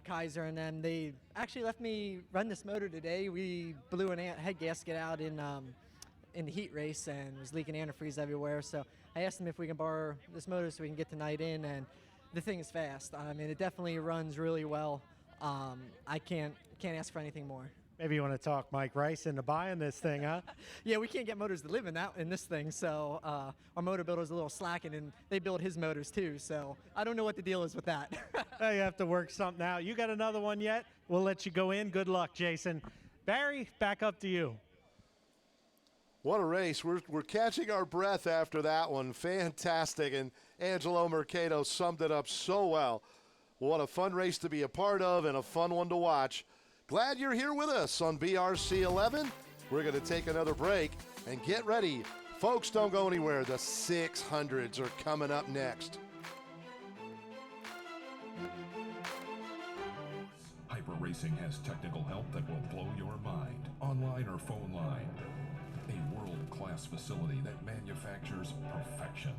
Kaiser and them, they actually let me run this motor today. We blew a head gasket out in the heat race and was leaking antifreeze everywhere. So I asked them if we can borrow this motor so we can get the night in, and the thing is fast. I mean, it definitely runs really well. I can't ask for anything more. Maybe you want to talk Mike Rice into buying this thing, huh? Yeah, we can't get motors to live in this thing, so our motor builder's a little slacking, and they build his motors too, so I don't know what the deal is with that. You have to work something out. You got another one yet? We'll let you go in. Good luck, Jason. Barry, back up to you. What a race. We're catching our breath after that one. Fantastic, and Angelo Mercado summed it up so well. What a fun race to be a part of and a fun one to watch. Glad you're here with us on BRC 11. We're going to take another break and get ready. Folks, don't go anywhere. The 600s are coming up next. Hyper Racing has technical help that will blow your mind, online or phone line. A world-class facility that manufactures perfection.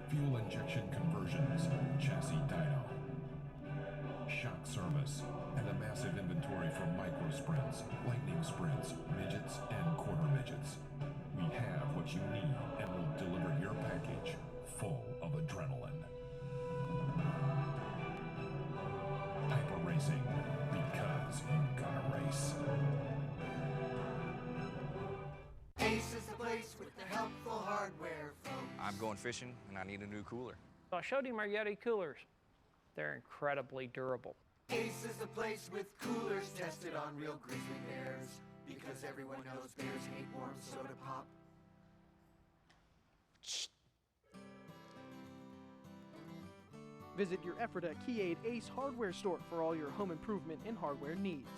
Fuel injection conversions, chassis dyno, shock service, and a massive inventory for micro sprints, lightning sprints, midgets, and quarter midgets. We have what you need and will deliver your package full of adrenaline. Hyper Racing, because you gotta race. place with the helpful hardware, folks. I'm going fishing and I need a new cooler. So I showed him our Yeti coolers. They're incredibly durable. Ace is the place with coolers tested on real grizzly bears, because everyone knows bears hate warm soda pop. Visit your Ephrata Keyade Ace hardware store for all your home improvement and hardware needs.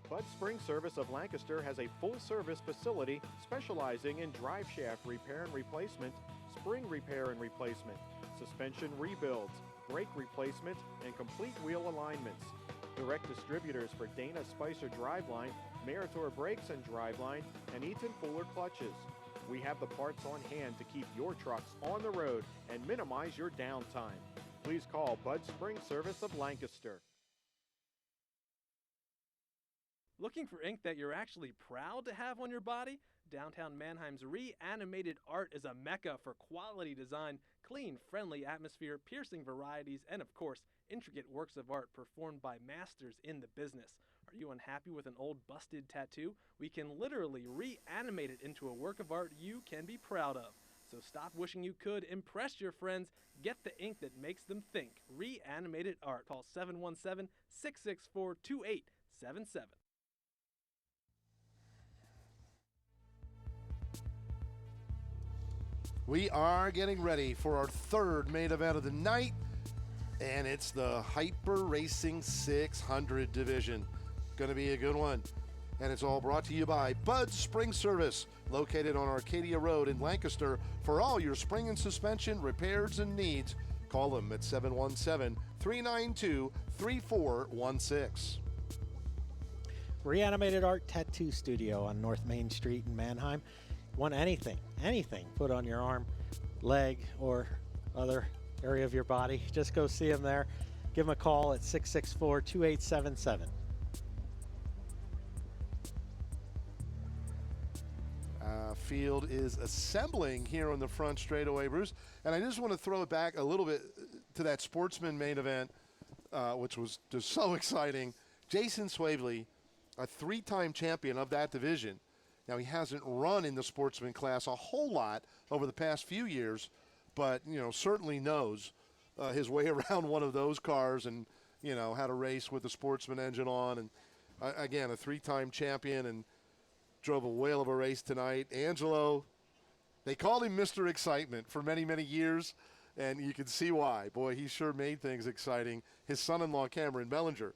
Bud Spring Service of Lancaster has a full-service facility specializing in drive shaft repair and replacement, spring repair and replacement, suspension rebuilds, brake replacement, and complete wheel alignments. Direct distributors for Dana Spicer Driveline, Meritor Brakes and Driveline, and Eaton Fuller Clutches. We have the parts on hand to keep your trucks on the road and minimize your downtime. Please call Bud Spring Service of Lancaster. Looking for ink that you're actually proud to have on your body? Downtown Mannheim's Reanimated Art is a mecca for quality design, clean, friendly atmosphere, piercing varieties, and of course, intricate works of art performed by masters in the business. Are you unhappy with an old busted tattoo? We can literally reanimate it into a work of art you can be proud of. So stop wishing you could, impress your friends, get the ink that makes them think. Reanimated Art. Call 717-664-2877. We are getting ready for our third main event of the night, and it's the Hyper Racing 600 division. Going to be a good one. And it's all brought to you by Bud Spring Service, located on Arcadia Road in Lancaster. For all your spring and suspension repairs and needs, call them at 717-392-3416. Reanimated Art Tattoo Studio on North Main Street in Mannheim. Want anything put on your arm, leg, or other area of your body, just go see them there. Give them a call at 664-2877. Field is assembling here on the front straightaway, Bruce. And I just want to throw it back a little bit to that Sportsman main event, which was just so exciting. Jason Swavely, a three-time champion of that division. Now, he hasn't run in the Sportsman class a whole lot over the past few years, but, certainly knows his way around one of those cars and, how to race with the Sportsman engine on. And, again, a three-time champion and drove a whale of a race tonight. Angelo, they called him Mr. Excitement for many, many years, and you can see why. Boy, he sure made things exciting. His son-in-law, Cameron Bellinger,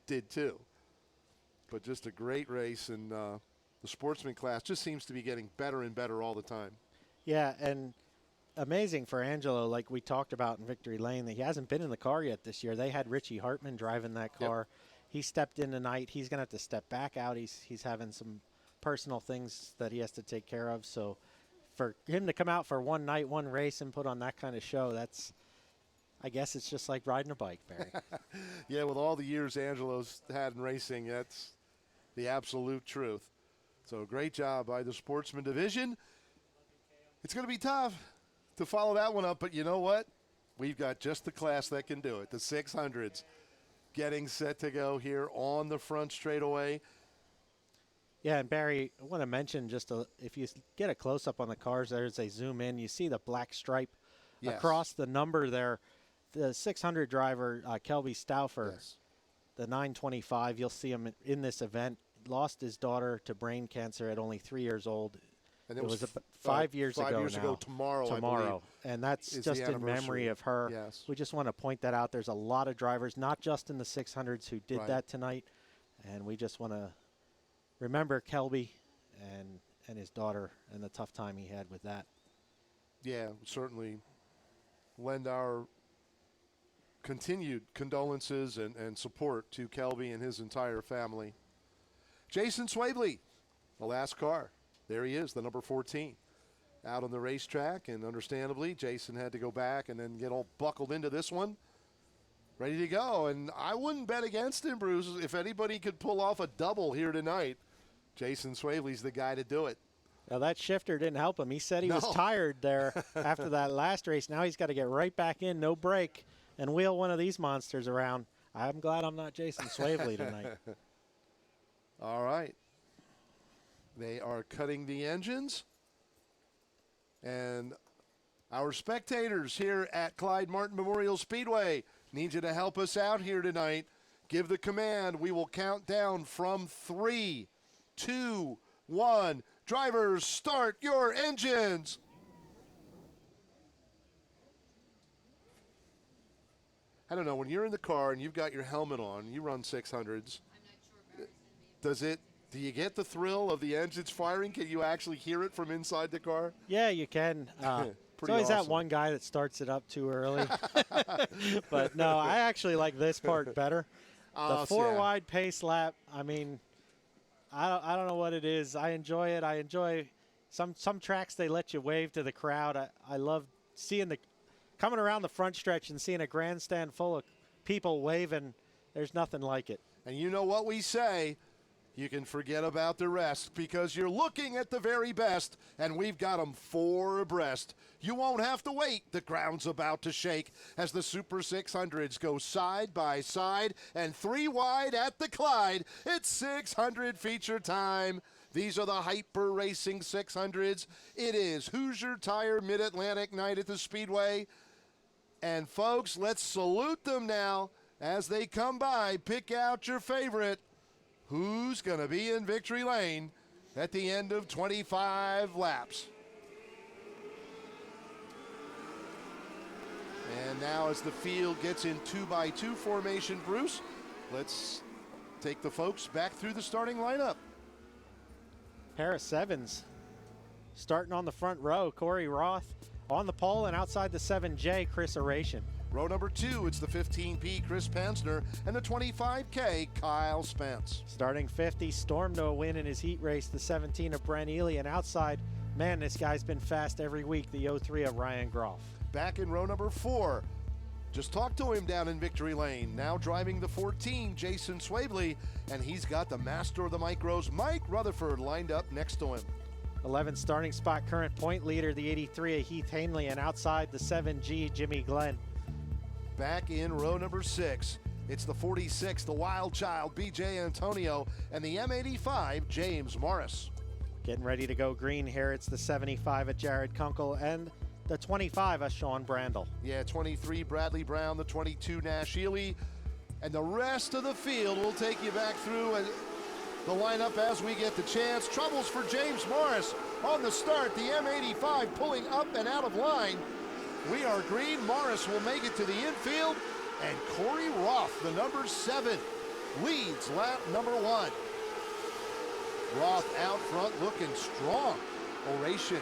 did too. But just a great race, and the Sportsman class just seems to be getting better and better all the time. Yeah, and amazing for Angelo, like we talked about in Victory Lane, that he hasn't been in the car yet this year. They had Richie Hartman driving that car. Yep. He stepped in tonight. He's going to have to step back out. He's having some personal things that he has to take care of. So for him to come out for one night, one race, and put on that kind of show, I guess it's just like riding a bike, Barry. Yeah, with all the years Angelo's had in racing, that's the absolute truth. So great job by the Sportsman division. It's going to be tough to follow that one up, but you know what? We've got just the class that can do it. The 600s getting set to go here on the front straightaway. Yeah, and Barry, I want to mention if you get a close-up on the cars there as they zoom in, you see the black stripe across the number there. The 600 driver, Kelby Stauffer, the 925, you'll see him in this event, lost his daughter to brain cancer at only 3 years old. And it was 5 years ago now. Tomorrow, I believe, and that's just in memory of her. Yes. We just want to point that out. There's a lot of drivers, not just in the 600s, who did that tonight, and we just want to remember Kelby and his daughter and the tough time he had with that. Yeah, certainly lend our continued condolences and support to Kelby and his entire family. Jason Swavely, the last car. There he is, the number 14, out on the racetrack. And understandably, Jason had to go back and then get all buckled into this one. Ready to go. And I wouldn't bet against him, Bruce. If anybody could pull off a double here tonight, Jason Swavely's the guy to do it. Now, that shifter didn't help him. He said he was tired there after that last race. Now he's got to get right back in, no break, and wheel one of these monsters around. I'm glad I'm not Jason Swavely tonight. All right. They are cutting the engines. And our spectators here at Clyde Martin Memorial Speedway need you to help us out here tonight. Give the command. We will count down from 3, 2, 1. Drivers, start your engines. I don't know, when you're in the car and you've got your helmet on, you run 600s. Do you get the thrill of the engines firing? Can you actually hear it from inside the car? Yeah, you can. It's always that one guy that starts it up too early. But no, I actually like this part better. The four-wide pace lap, I mean, I don't know what it is. I enjoy it. I enjoy some tracks, they let you wave to the crowd. I love seeing coming around the front stretch and seeing a grandstand full of people waving. There's nothing like it. And you know what we say, you can forget about the rest because you're looking at the very best, and we've got them 4 abreast. You won't have to wait. The ground's about to shake as the Super 600s go side by side and 3 wide at the Clyde. It's 600 feature time. These are the Hyper Racing 600s. It is Hoosier Tire Mid-Atlantic night at the Speedway. And folks, let's salute them now as they come by. Pick out your favorite. Who's going to be in victory lane at the end of 25 laps? And now as the field gets in 2x2 formation, Bruce, let's take the folks back through the starting lineup. Pair of 7s starting on the front row. Corey Roth on the pole, and outside the 7J, Chris Oration. Row number 2, it's the 15P Chris Pansner and the 25K Kyle Spence. Starting 50, stormed to a win in his heat race, the 17 of Brent Ely, and outside, man, this guy's been fast every week, the 03 of Ryan Groff. Back in row number 4, just talked to him down in victory lane. Now driving the 14, Jason Swabley, and he's got the master of the micros, Mike Rutherford, lined up next to him. 11 starting spot, current point leader, the 83 of Heath Hanley, and outside the 7G, Jimmy Glenn. Back in row number 6, it's the 46, the Wild Child, BJ Antonio, and the M85, James Morris. Getting ready to go green here, it's the 75 of Jared Kunkel and the 25 of Sean Brandel. Yeah, 23, Bradley Brown, the 22, Nash Ely, and the rest of the field will take you back through the lineup as we get the chance. Troubles for James Morris on the start, the M85 pulling up and out of line. We are green. Morris will make it to the infield, and Corey Roth, the number 7, leads lap number 1. Roth out front looking strong. Oration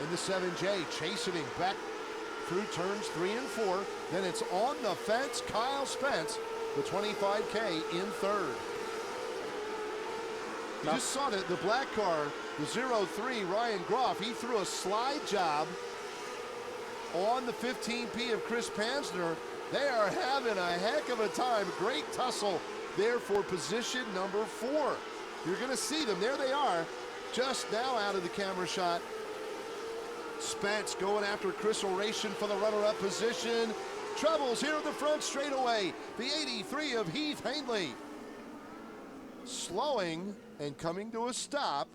in the 7J chasing him back through turns 3 and 4. Then it's on the fence, Kyle Spence, the 25K in 3rd. You just saw the black car, the 03 Ryan Groff. He threw a slide job on the 15P of Chris Pansner. They are having a heck of a time. Great tussle there for position number 4. You're going to see them. There they are, just now out of the camera shot. Spence going after Chris Oration for the runner-up position. Troubles here at the front straightaway. The 83 of Heath Hanley. Slowing and coming to a stop.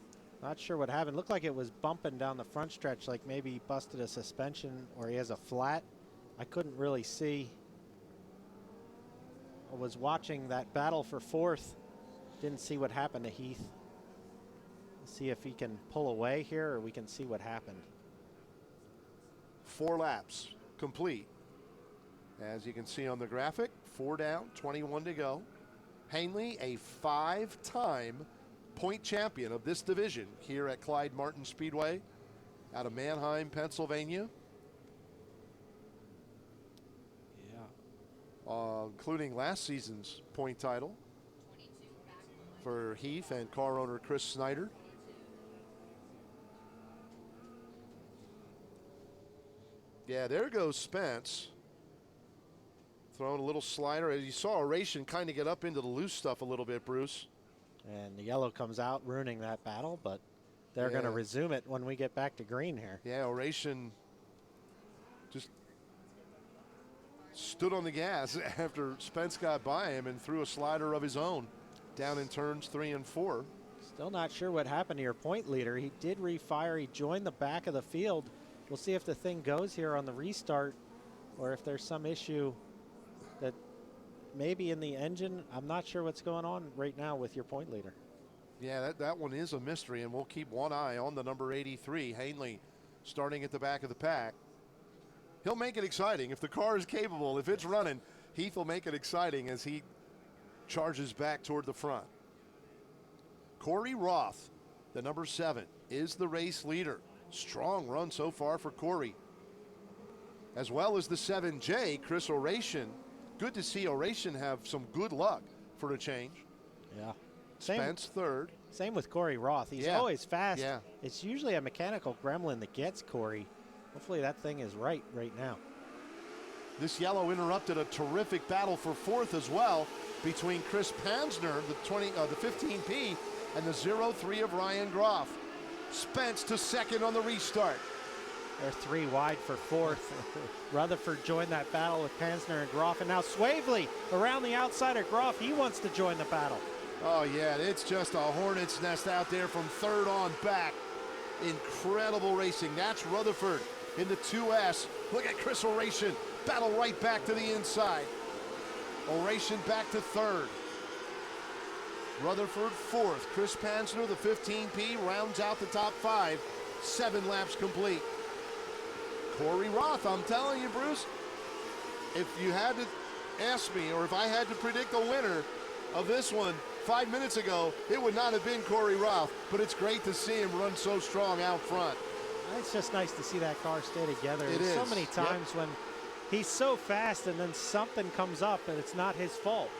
Not sure what happened. Looked like it was bumping down the front stretch, like maybe he busted a suspension or he has a flat. I couldn't really see. I was watching that battle for 4th. Didn't see what happened to Heath. Let's see if he can pull away here or we can see what happened. 4 laps complete. As you can see on the graphic, 4 down, 21 to go. Hanley, a 5-time point champion of this division here at Clyde Martin Speedway out of Manheim, Pennsylvania. Yeah. Including last season's point title for Heath and car owner Chris Snyder. Yeah, there goes Spence. Throwing a little slider. As you saw Oration kind of get up into the loose stuff a little bit, Bruce. And the yellow comes out, ruining that battle, but they're going to resume it when we get back to green here. Yeah, Oration just stood on the gas after Spence got by him and threw a slider of his own. down in turns 3 and 4. Still not sure what happened to your point leader. He did refire. He joined the back of the field. We'll see if the thing goes here on the restart or if there's some issue that maybe in the engine. I'm not sure what's going on right now with your point leader. Yeah, that one is a mystery, and we'll keep one eye on the number 83, Hanley, starting at the back of the pack. He'll make it exciting. If the car is capable, if it's running, Heath will make it exciting as he charges back toward the front. Corey Roth, the number 7, is the race leader. Strong run so far for Corey. As well as the 7J, Chris Oration. Good to see Oration have some good luck for a change. Yeah. Spence third. Same with Corey Roth. He's always fast. Yeah. It's usually a mechanical gremlin that gets Corey. Hopefully that thing is right now. This yellow interrupted a terrific battle for fourth as well between Chris Pansner, the 15P, and the 0-3 of Ryan Groff. Spence to second on the restart. They're 3 wide for fourth. Rutherford joined that battle with Pansner and Groff, and now Swavely around the outside of Groff. He wants to join the battle. Oh yeah, it's just a hornet's nest out there from third on back. Incredible racing. That's Rutherford in the 2S. Look at Chris Oration. Battle right back to the inside. Oration back to third. Rutherford fourth. Chris Pansner, the 15P, rounds out the top 5. 7 laps complete. Corey Roth, I'm telling you, Bruce, if you had to ask me, or if I had to predict a winner of this one 5 minutes ago, it would not have been Corey Roth, but it's great to see him run so strong out front. It's just nice to see that car stay together. It There's is. so many times when he's so fast and then something comes up and it's not his fault.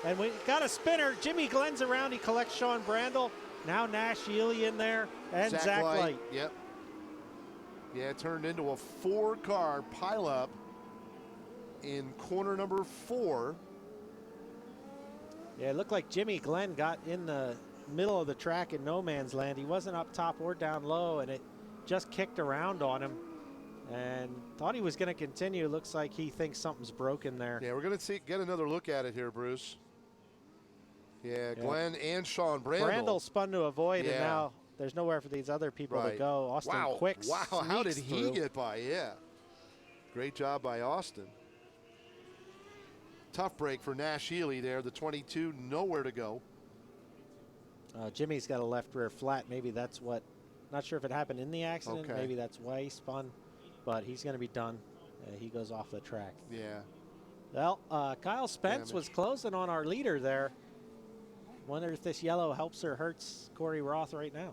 And we got a spinner. Jimmy Glenn's around. He collects Sean Brandel. Now Nash Ely in there and Zach Light. Yep. Yeah, it turned into a 4-car pileup in corner number 4. Yeah, it looked like Jimmy Glenn got in the middle of the track in no man's land. He wasn't up top or down low, and it just kicked around on him. And thought he was going to continue. Looks like he thinks something's broken there. Yeah, we're going to get another look at it here, Bruce. Yeah, Glenn and Sean Brandel. Brandel spun to avoid, and now there's nowhere for these other people to go. Austin Quick how did he through. get by? Yeah. Great job by Austin. Tough break for Nash Ely there. The 22, nowhere to go. Jimmy's got a left rear flat. Maybe that's what, not sure if it happened in the accident. Okay. Maybe that's why he spun, but he's going to be done. He goes off the track. Yeah. Well, Kyle Spence was closing on our leader there. Wonder if this yellow helps or hurts Corey Roth right now.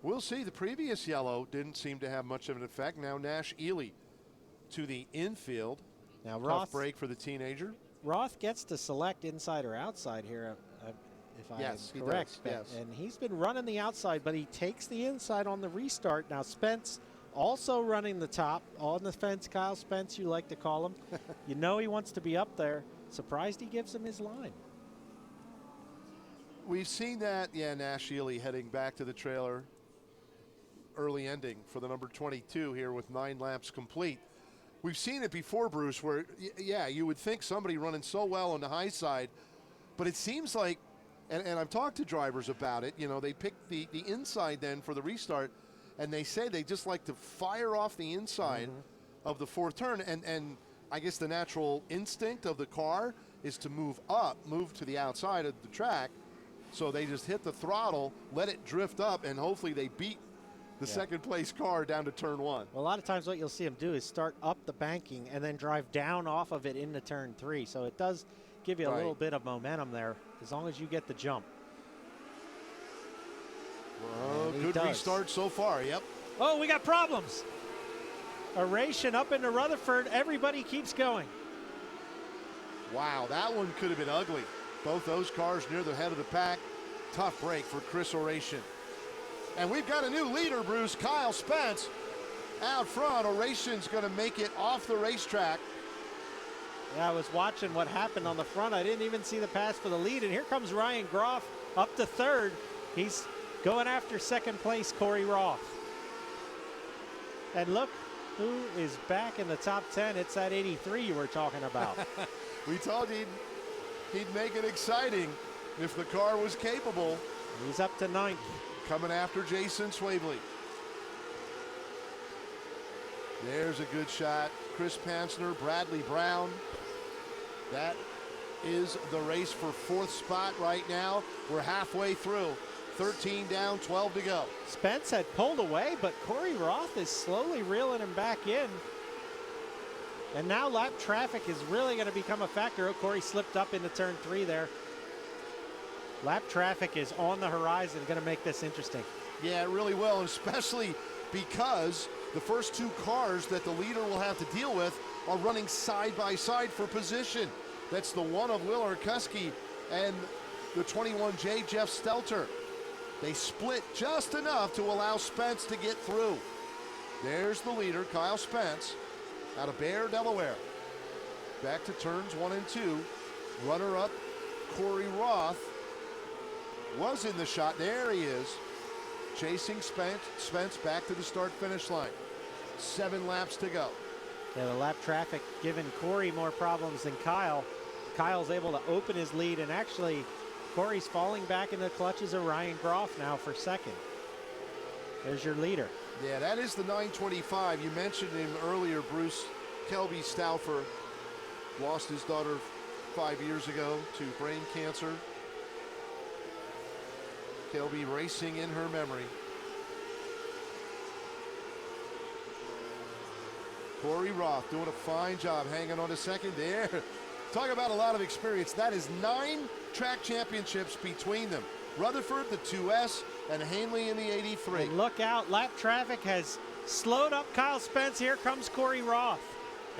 We'll see. The previous yellow didn't seem to have much of an effect. Now Nash Ely to the infield. Now Tough Roth break for the teenager. Roth gets to select inside or outside here, if I am correct. Yes. And he's been running the outside, but he takes the inside on the restart. Now Spence also running the top on the fence. Kyle Spence, you like to call him. You know he wants to be up there. Surprised he gives him his line. We've seen that, Nash Ely heading back to the trailer. Early ending for the number 22 here with 9 laps complete. We've seen it before, Bruce, where, you would think somebody running so well on the high side, but it seems like, and I've talked to drivers about it, they pick the inside then for the restart, and they say they just like to fire off the inside of the fourth turn, and I guess the natural instinct of the car is to move to the outside of the track. So they just hit the throttle, let it drift up, and hopefully they beat the second place car down to turn 1. Well, a lot of times what you'll see them do is start up the banking and then drive down off of it into turn 3. So it does give you a little bit of momentum there as long as you get the jump. Oh, good restart so far, yep. Oh, we got problems. Oration up into Rutherford. Everybody keeps going. Wow, that one could have been ugly. Both those cars near the head of the pack. Tough break for Chris Oration. And we've got a new leader, Bruce. Kyle Spence out front. Oration's going to make it off the racetrack. Yeah, I was watching what happened on the front. I didn't even see the pass for the lead. And here comes Ryan Groff up to third. He's going after second place, Corey Roth. And look who is back in the top 10. It's that 83 you were talking about. We told you he'd make it exciting. if the car was capable. He's up to 9th. Coming after Jason Swavely. There's a good shot. Chris Pansner, Bradley Brown. That is the race for 4th spot right now. We're halfway through. 13 down, 12 to go. Spence had pulled away, but Corey Roth is slowly reeling him back in. And now lap traffic is really going to become a factor. Oh, Corey slipped up into turn 3 there. Lap traffic is on the horizon, going to make this interesting. Yeah, it really will, especially because the first 2 cars that the leader will have to deal with are running side by side for position. That's the one of Will Urkuski and the 21J Jeff Stelter. They split just enough to allow Spence to get through. There's the leader, Kyle Spence, out of Bear, Delaware. Back to turns 1 and 2. Runner-up Corey Roth was in the shot. There he is, chasing Spence back to the start-finish line. 7 laps to go. Yeah, the lap traffic giving Corey more problems than Kyle. Kyle's able to open his lead, and actually Corey's falling back in the clutches of Ryan Groff now for 2nd. There's your leader. Yeah, that is the 925. You mentioned him earlier, Bruce. Kelby Stauffer lost his daughter 5 years ago to brain cancer. Kelby racing in her memory. Corey Roth doing a fine job hanging on to 2nd there. Talk about a lot of experience. That is 9 track championships between them. Rutherford, the 2S, and Hanley in the 83. And look out, lap traffic has slowed up Kyle Spence. Here comes Corey Roth.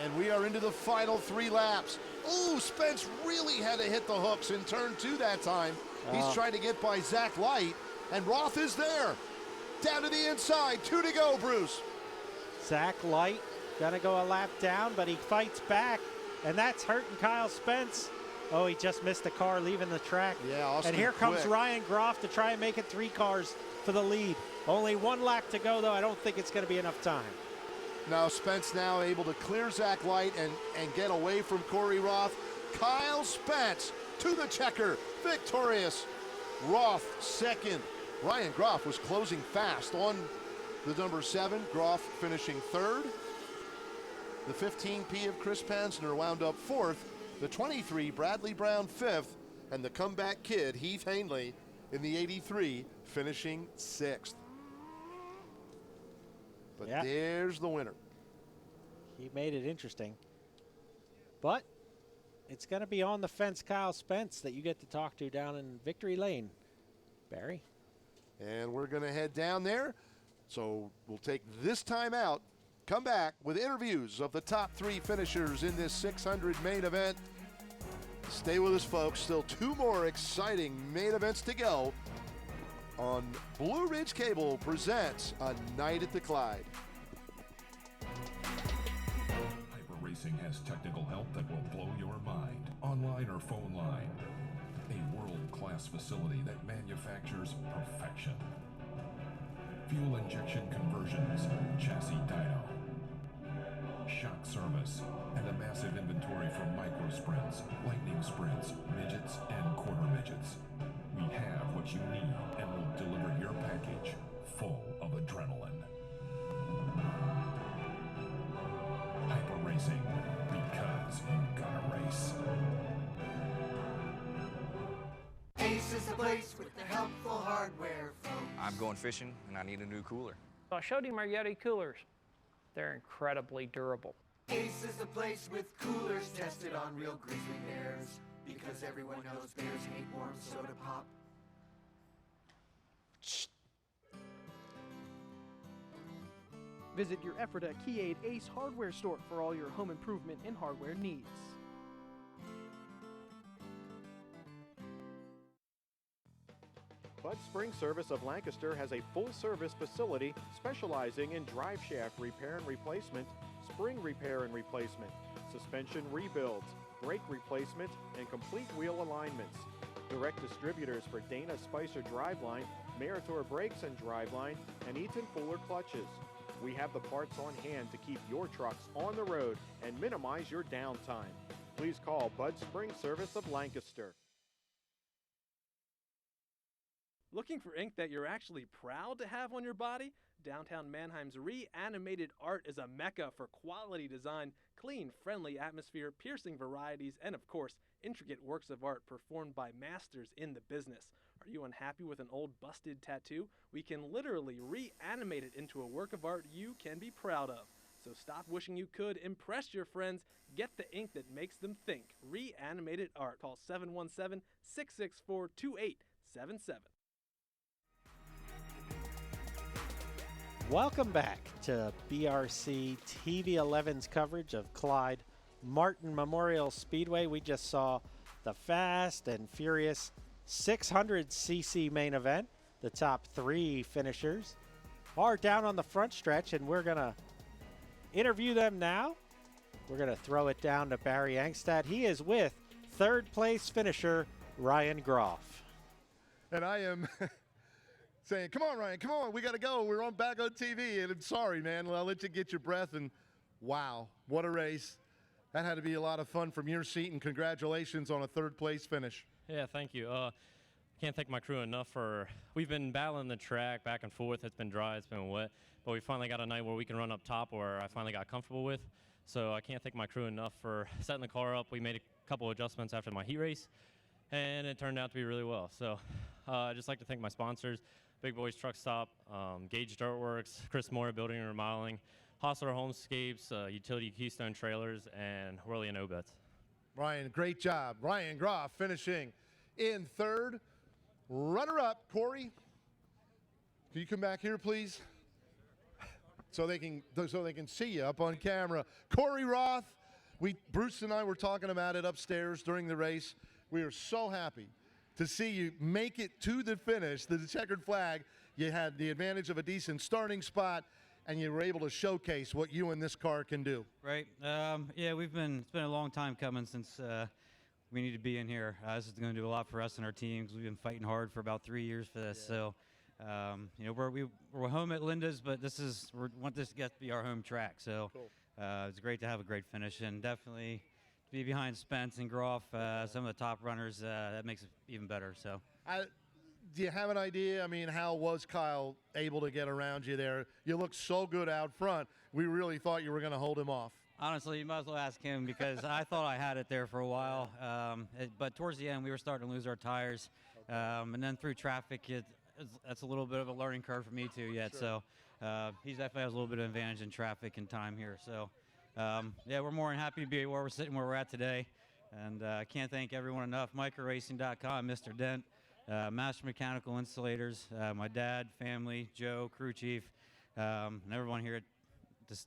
And we are into the final 3 laps. Ooh, Spence really had to hit the hooks in turn 2 that time. He's trying to get by Zach Light, and Roth is there. Down to the inside, 2 to go, Bruce. Zach Light gonna go a lap down, but he fights back, and that's hurting Kyle Spence. Oh, he just missed the car leaving the track. Yeah, Austin and here comes quick. Ryan Groff to try and make it 3 cars for the lead. Only 1 lap to go, though. I don't think it's going to be enough time. Now Spence now able to clear Zach Light and get away from Corey Roth. Kyle Spence to the checker, victorious. Roth 2nd. Ryan Groff was closing fast on the number 7. Groff finishing 3rd. The 15P of Chris Pansner wound up 4th. The 23, Bradley Brown 5th, and the comeback kid, Heath Hanley, in the 83, finishing 6th. But there's the winner. He made it interesting. But it's going to be on the fence Kyle Spence that you get to talk to down in Victory Lane. Barry? And we're going to head down there. So we'll take this time out. Come back with interviews of the top 3 finishers in this 600 main event. Stay with us, folks. Still 2 more exciting main events to go on Blue Ridge Cable presents A Night at the Clyde. Hyper Racing has technical help that will blow your mind, online or phone line. A world-class facility that manufactures perfection. Fuel injection conversions, chassis dyno, shock service, and a massive inventory for micro sprints, lightning sprints, midgets, and quarter midgets. We have what you need and will deliver your package full of adrenaline. Hyper Racing, because you gotta race. Ace is the place with the helpful hardware, folks. I'm going fishing, and I need a new cooler. So I showed him our Yeti coolers. They're incredibly durable. Ace is the place with coolers tested on real grizzly bears. Because everyone knows bears hate warm soda pop. Visit your Ephrata Key Aid Ace hardware store for all your home improvement and hardware needs. Bud Spring Service of Lancaster has a full-service facility specializing in drive shaft repair and replacement, spring repair and replacement, suspension rebuilds, brake replacement, and complete wheel alignments. Direct distributors for Dana Spicer Driveline, Meritor Brakes and Driveline, and Eaton Fuller Clutches. We have the parts on hand to keep your trucks on the road and minimize your downtime. Please call Bud Spring Service of Lancaster. Looking for ink that you're actually proud to have on your body? Downtown Mannheim's Reanimated Art is a mecca for quality design, clean, friendly atmosphere, piercing varieties, and of course, intricate works of art performed by masters in the business. Are you unhappy with an old busted tattoo? We can literally reanimate it into a work of art you can be proud of. So stop wishing you could, impress your friends, get the ink that makes them think. Reanimated Art. Call 717-664-2877. Welcome back to BRC TV 11's coverage of Clyde Martin Memorial Speedway. We just saw the Fast and Furious 600cc main event. The top 3 finishers are down on the front stretch, and we're going to interview them now. We're going to throw it down to Barry Angstad. He is with third place finisher Ryan Groff. And I am saying, come on, Ryan, come on, we got to go. We're back on TV, and I'm sorry, man. I'll let you get your breath, and wow, what a race. That had to be a lot of fun from your seat, and congratulations on a third-place finish. Yeah, thank you. Can't thank my crew enough we've been battling the track back and forth. It's been dry, it's been wet, but we finally got a night where we can run up top where I finally got comfortable with. So I can't thank my crew enough for setting the car up. We made a couple adjustments after my heat race, and it turned out to be really well. So I'd just like to thank my sponsors, Big Boys Truck Stop, Gage Dirtworks, Chris Moore Building and Remodeling, Hostler Homescapes, Utility Keystone Trailers, and Whirly and Obets. Ryan, great job. Ryan Groff finishing in third. Runner-up, Corey. Can you come back here, please? So they can see you up on camera. Corey Roth. Bruce and I were talking about it upstairs during the race. We are so happy to see you make it to the finish, the checkered flag. You had the advantage of a decent starting spot, and you were able to showcase what you and this car can do. Right. Yeah, it's been a long time coming since we need to be in here. This is going to do a lot for us and our team because we've been fighting hard for about 3 years for this. Yeah. So, we're home at Linda's, but we want this to get to be our home track. So cool. It's great to have a great finish, and definitely to be behind Spence and Groff, some of the top runners. That makes it even better. So. Do you have an idea? I mean, how was Kyle able to get around you there? You look so good out front. We really thought you were going to hold him off. Honestly, you might as well ask him because I thought I had it there for a while. But towards the end, we were starting to lose our tires. And then through traffic, that's a little bit of a learning curve for me too yet. Sure. So he definitely has a little bit of advantage in traffic and time here. So, we're more than happy to be where we're at today. And I can't thank everyone enough. Microracing.com, Mr. Dent. Master Mechanical Insulators, my dad, family, Joe, crew chief, and everyone here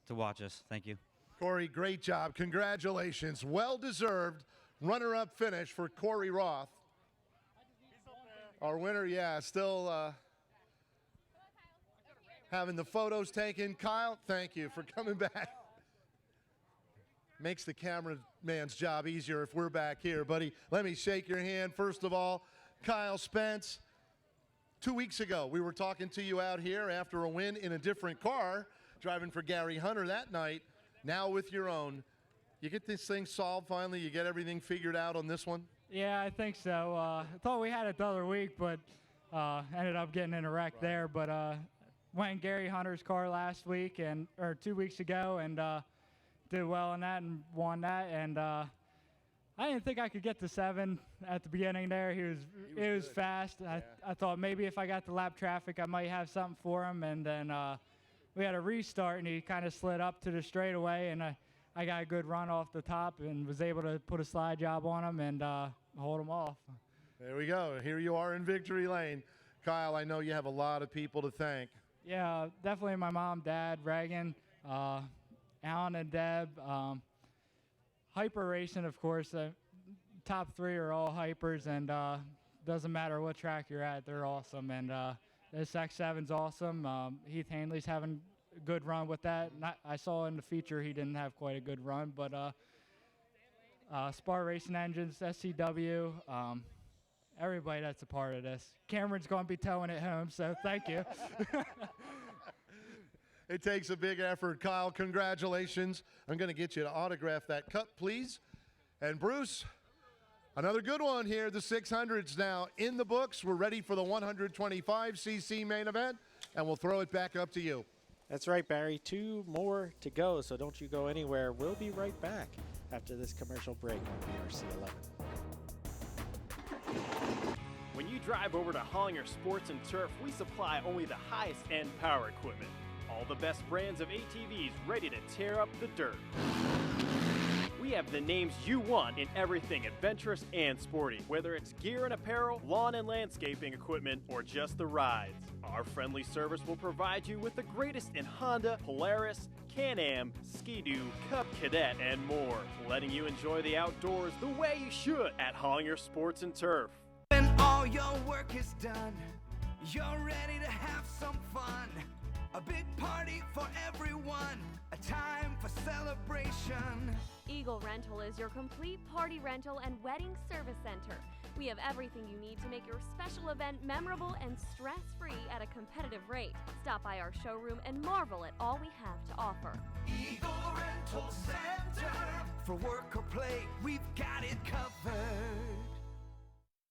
to watch us. Thank you. Corey, great job. Congratulations. Well-deserved runner-up finish for Corey Roth. Our winner, still having the photos taken. Kyle, thank you for coming back. Makes the cameraman's job easier if we're back here, buddy. Let me shake your hand. First of all, Kyle Spence, 2 weeks ago, we were talking to you out here after a win in a different car, driving for Gary Hunter that night. Now with your own, you get this thing solved finally? You get everything figured out on this one? Yeah, I think so. I thought we had it the other week, but ended up getting in a wreck there. But went in Gary Hunter's car last week or 2 weeks ago, and did well in that and won that. And I didn't think I could get to 7 at the beginning there. He was fast. Yeah. I thought maybe if I got the lap traffic, I might have something for him. And then we had a restart, and he kind of slid up to the straightaway, and I got a good run off the top and was able to put a slide job on him and hold him off. There we go. Here you are in victory lane. Kyle, I know you have a lot of people to thank. Yeah, definitely my mom, dad, Reagan, Alan and Deb. Hyper Racing, of course. Top 3 are all hypers, and doesn't matter what track you're at, they're awesome. And this X7's awesome. Heath Hanley's having a good run with that. I saw in the feature he didn't have quite a good run, but Spar Racing Engines, SCW, everybody that's a part of this. Cameron's going to be towing it home, so thank you. It takes a big effort. Kyle, congratulations. I'm going to get you to autograph that cup, please. And Bruce, Another good one here. The 600's now in the books. We're ready for the 125cc main event, and we'll throw it back up to you. That's right, Barry. 2 more to go, so don't you go anywhere. We'll be right back after this commercial break on BRC 11. When you drive over to Hollinger Sports and Turf, we supply only the highest end power equipment. All the best brands of ATVs ready to tear up the dirt. We have the names you want in everything adventurous and sporty, whether it's gear and apparel, lawn and landscaping equipment, or just the rides. Our friendly service will provide you with the greatest in Honda, Polaris, Can-Am, Ski-Doo, Cub Cadet, and more, letting you enjoy the outdoors the way you should at Hollinger Sports and Turf. When all your work is done, you're ready to have some fun. A big party for everyone, a time for celebration. Eagle Rental is your complete party rental and wedding service center. We have everything you need to make your special event memorable and stress-free at a competitive rate. Stop by our showroom and marvel at all we have to offer. Eagle Rental Center. For work or play, we've got it covered.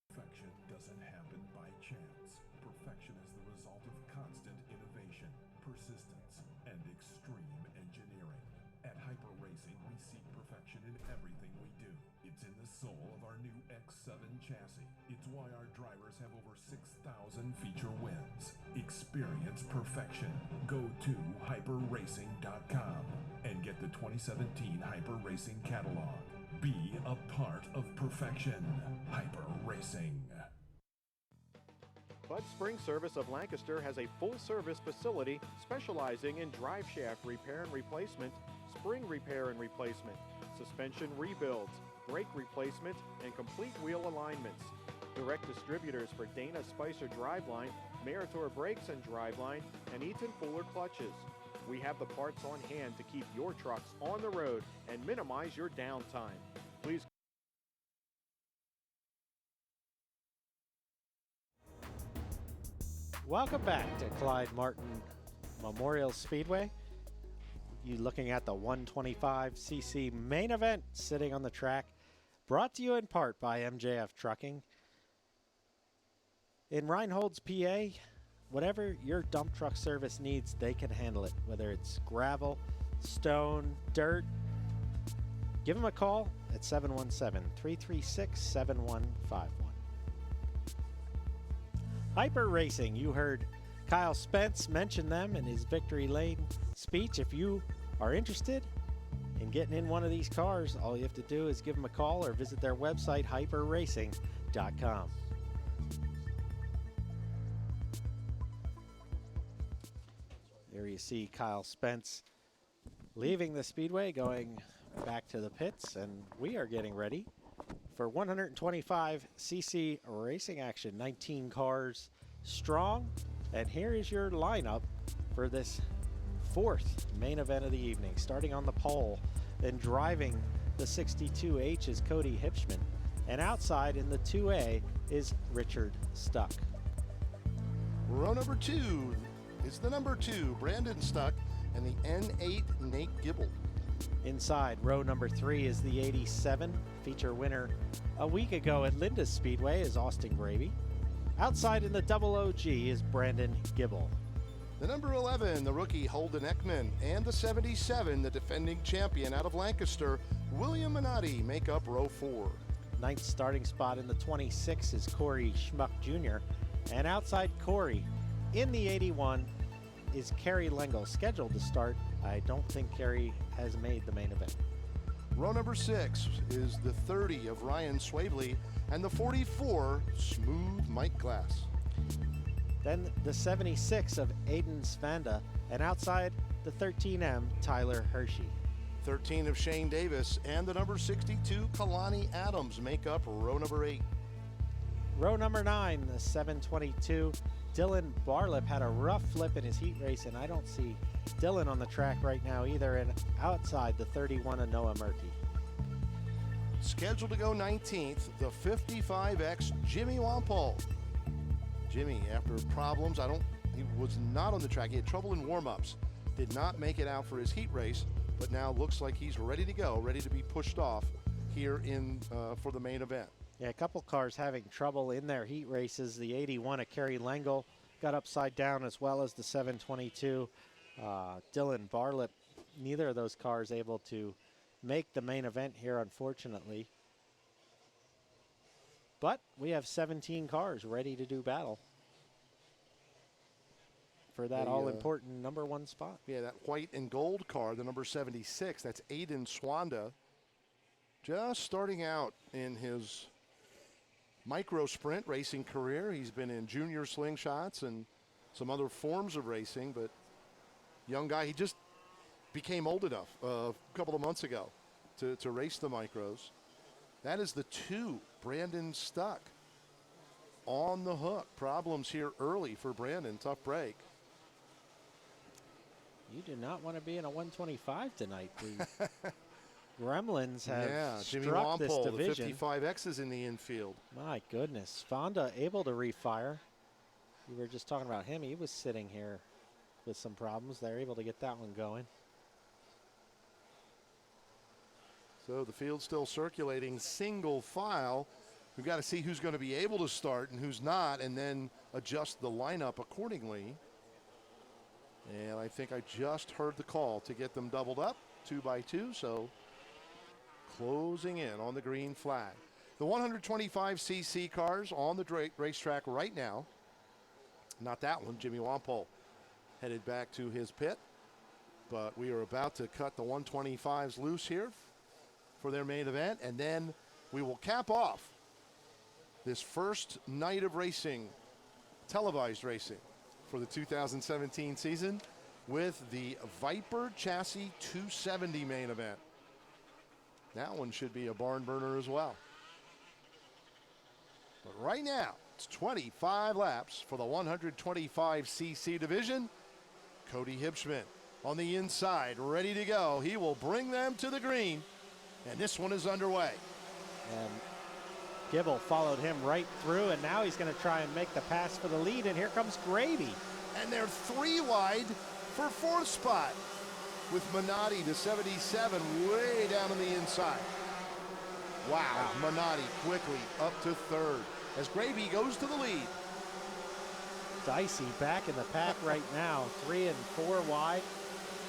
Perfection doesn't happen by chance. Perfection is the result of constant innovation, persistence, and extreme engineering. At Hyper Racing, we seek perfection in everything we do. It's in the soul of our new X7 chassis. It's why our drivers have over 6,000 feature wins. Experience perfection. Go to hyperracing.com and get the 2017 Hyper Racing catalog. Be a part of perfection. Hyper Racing. Bud Spring Service of Lancaster has a full-service facility specializing in drive shaft repair and replacement, spring repair and replacement, suspension rebuilds, brake replacement, and complete wheel alignments. Direct distributors for Dana Spicer Driveline, Meritor Brakes and Driveline, and Eaton Fuller Clutches. We have the parts on hand to keep your trucks on the road and minimize your downtime. Please. Welcome back to Clyde Martin Memorial Speedway. You looking at the 125cc main event sitting on the track, brought to you in part by MJF Trucking. In Reinhold's, PA, whatever your dump truck service needs, they can handle it. Whether it's gravel, stone, dirt, give them a call at 717-336-7151. Hyper Racing, you heard Kyle Spence mention them in his Victory Lane speech. If you are interested in getting in one of these cars, all you have to do is give them a call or visit their website, hyperracing.com. There you see Kyle Spence leaving the speedway, going back to the pits, and we are getting ready for 125cc racing action. 19 cars strong, and here is your lineup for this 4th main event of the evening. Starting on the pole, then driving the 62H is Cody Hipschman, and outside in the 2A is Richard Stuck. Row number 2 is the number 2, Brandon Stuck, and the N8, Nate Gibble. Inside, row number 3 is the 87, feature winner a week ago at Linda's Speedway is Austin Gravy. Outside in the double OG is Brandon Gibble. The number 11, the rookie Holden Ekman, and the 77, the defending champion out of Lancaster, William Minotti, make up row 4. Ninth starting spot in the 26 is Corey Schmuck Jr. And outside Corey in the 81 is Kerry Lengel, scheduled to start. I don't think Kerry has made the main event. Row number 6 is the 30 of Ryan Swavely and the 44, Smooth Mike Glass. Then the 76 of Aiden Svanda, and outside the 13M, Tyler Hershey. 13 of Shane Davis and the number 62, Kalani Adams, make up row number 8. Row number 9, the 722, Dylan Barlip had a rough flip in his heat race, and I don't see Dylan on the track right now either, and outside the 31 of Noah Murphy. Scheduled to go 19th, the 55X Jimmy Wampole. Jimmy, after problems, he was not on the track. He had trouble in warm-ups. Did not make it out for his heat race, but now looks like he's ready to go, ready to be pushed off here in for the main event. Yeah, a couple cars having trouble in their heat races. The 81 of Kerry Lengel got upside down, as well as the 722 Dylan Barlett. Neither of those cars able to make the main event here, unfortunately. But we have 17 cars ready to do battle for that all-important #1 spot. Yeah, that white and gold car, the number 76, that's Aiden Swanda. Just starting out in his micro sprint racing career. He's been in junior slingshots and some other forms of racing, but young guy, he just became old enough a couple of months ago to race the micros. That is the 2, Brandon Stuck on the hook. Problems here early for Brandon, tough break. You do not want to be in a 125 tonight. The Gremlins have Jimmy struck this Wampole, the division. 55X is in the infield. My goodness. Fonda able to refire. We were just talking about him. He was sitting here with some problems. They're able to get that one going. So the field's still circulating single file. We've got to see who's going to be able to start and who's not, and then adjust the lineup accordingly. And I think I just heard the call to get them doubled up 2 by 2. So closing in on the green flag. The 125cc cars on the racetrack right now. Not that one. Jimmy Wampole headed back to his pit. But we are about to cut the 125s loose here for their main event. And then we will cap off this first night of racing, televised racing for the 2017 season with the Viper Chassis 270 main event. That one should be a barn burner as well. But right now, it's 25 laps for the 125cc division. Cody Hibschman on the inside, ready to go. He will bring them to the green, and this one is underway. And Gibble followed him right through, and now he's going to try and make the pass for the lead, and here comes Gravy. And they're 3 wide for 4th spot, with Minotti to 77 way down on the inside. Wow. Minotti quickly up to 3rd as Gravy goes to the lead. Dicey back in the pack right now, 3 and 4 wide.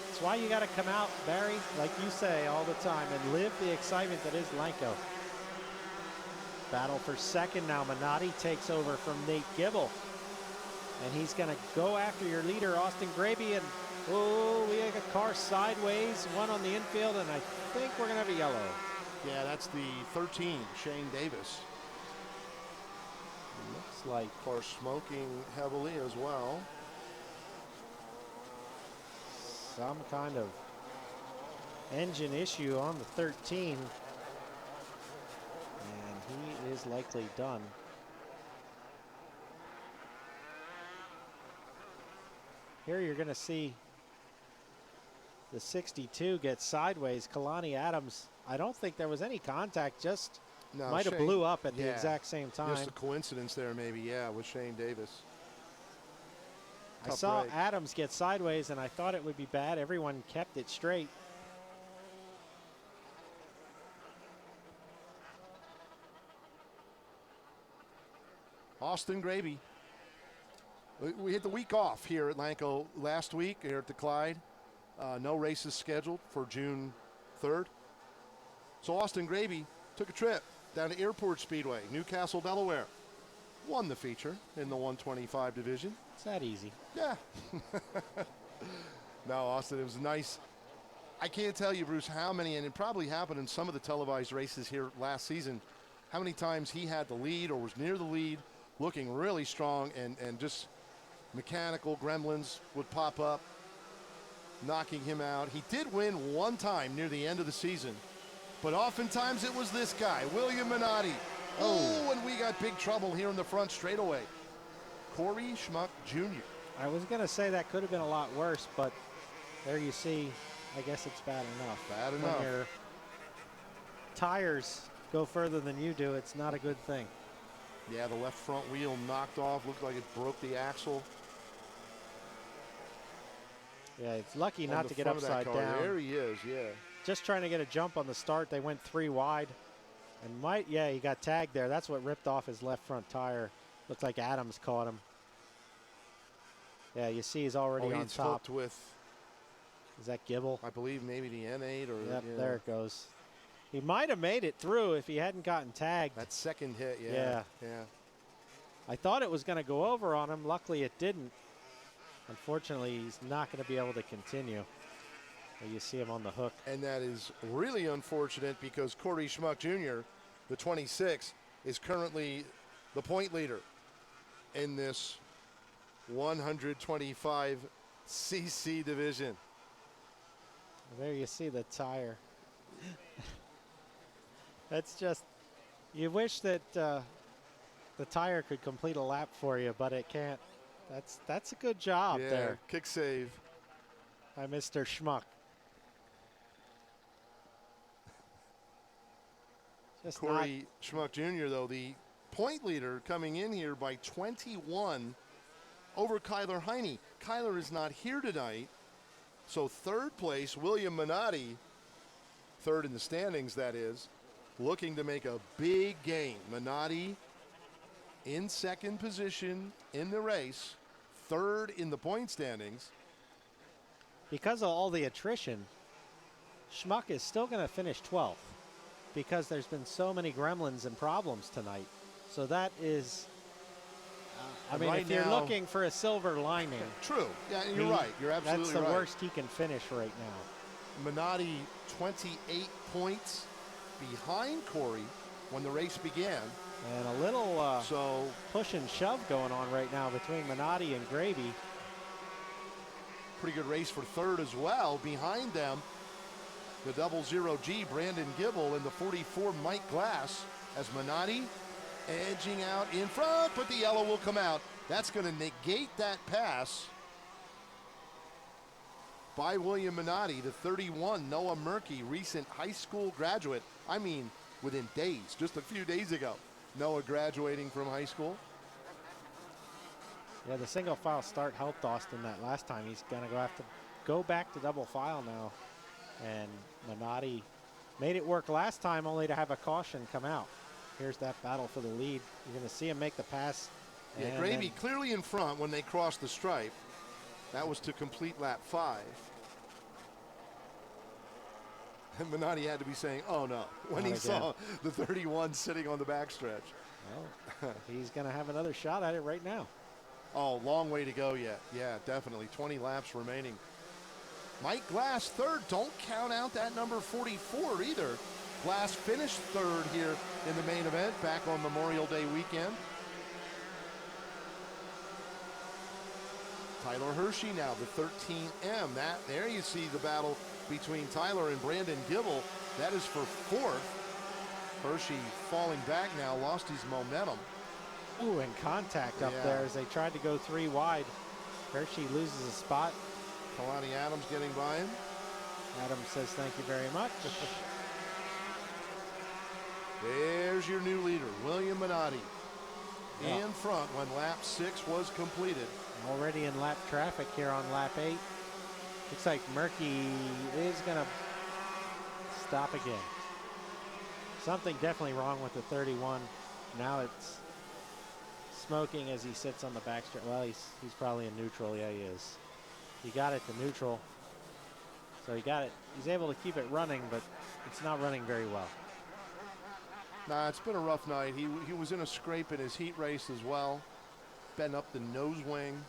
That's why you got to come out, Barry, like you say all the time, and live the excitement that is Lanco. Battle for 2nd now. Minotti takes over from Nate Gibble. And he's going to go after your leader, Austin Gravy. And, oh, we have a car sideways, one on the infield, and I think we're going to have a yellow. Yeah, that's the 13, Shane Davis. Looks like car smoking heavily as well. Some kind of engine issue on the 13. And he is likely done. Here you're going to see the 62 get sideways. Kalani Adams, I don't think there was any contact, just might have blew up at the exact same time. Just a coincidence there maybe, yeah, with Shane Davis. I saw Adams get sideways, and I thought it would be bad. Everyone kept it straight. Austin Gravy. We hit the week off here at Lanco last week here at the Clyde. No races scheduled for June 3rd. So Austin Gravy took a trip down to Airport Speedway, Newcastle, Delaware. Won the feature in the 125 division. It's that easy. Yeah. No, Austin, it was nice. I can't tell you, Bruce, how many, and it probably happened in some of the televised races here last season, how many times he had the lead or was near the lead, looking really strong, and just mechanical gremlins would pop up, knocking him out. He did win one time near the end of the season, but oftentimes it was this guy, William Minotti. Oh, and we got big trouble here in the front straightaway. Corey Schmuck Jr. I was going to say that could have been a lot worse, but there you see, I guess it's bad enough. Bad enough. When your tires go further than you do, it's not a good thing. Yeah, the left front wheel knocked off, looked like it broke the axle. Yeah, it's lucky not to get upside down. There he is, yeah. Just trying to get a jump on the start. They went 3 wide, And yeah, he got tagged there. That's what ripped off his left front tire. Looks like Adams caught him. Yeah, you see he's already on He's top. hooked with, is that Gibble? I believe maybe the N8 or. Yep, yeah. there it goes. He might have made it through if he hadn't gotten tagged. That second hit, yeah. I thought it was going to go over on him. Luckily, it didn't. Unfortunately, he's not going to be able to continue. But you see him on the hook. And that is really unfortunate because Corey Schmuck Jr., the 26, is currently the point leader in this 125 cc division. There you see the tire. That's just, you wish that the tire could complete a lap for you, but it can't. That's a good job there. Kick save by Mr. Schmuck. Just Corey Schmuck Jr., though, the point leader coming in here by 21 over Kyler Heine. Kyler is not here tonight, so third place, William Minotti, third in the standings, that is, looking to make a big gain. Minotti in second position in the race, third in the point standings. Because of all the attrition, Schmuck is still going to finish 12th because there's been so many gremlins and problems tonight. So that is, I mean, right if you're now, looking for a silver lining. True. Yeah, you're right. You're absolutely right. That's the worst he can finish right now. Minotti 28 points behind Corey when the race began. And a little push and shove going on right now between Minotti and Gravy. Pretty good race for third as well. Behind them, the 00G, Brandon Gibble, and the 44, Mike Glass, as Minotti edging out in front, but the yellow will come out. That's going to negate that pass by William Minotti, the 31, Noah Murkey, recent high school graduate. I mean, within days, just a few days ago, Noah graduating from high school. Yeah, the single file start helped Austin that last time. He's going to have to go back to double file now. And Minotti made it work last time only to have a caution come out. Here's that battle for the lead. You're going to see him make the pass. Yeah, Gravy clearly in front when they crossed the stripe. That was to complete lap 5. And Minotti had to be saying, oh no, when he saw the 31 sitting on the backstretch. Well, he's going to have another shot at it right now. Oh, long way to go yet. Yeah, definitely. 20 laps remaining. Mike Glass third. Don't count out that number 44 either. Glass finished third here in the main event back on Memorial Day weekend. Tyler Hershey now, the 13M. There you see the battle between Tyler and Brandon Gibble. That is for fourth. Hershey falling back now, lost his momentum. Ooh, and contact up there as they tried to go 3 wide. Hershey loses a spot. Kalani Adams getting by him. Adams says thank you very much. There's your new leader, William Minotti. In front when lap 6 was completed. Already in lap traffic here on lap 8. Looks like Murkey is going to stop again. Something definitely wrong with the 31. Now it's smoking as he sits on the backstretch. Well, he's probably in neutral. Yeah, he is. He got it to neutral. So he got it. He's able to keep it running, but it's not running very well. Nah, it's been a rough night. He was in a scrape in his heat race as well. Bent up the nose wing.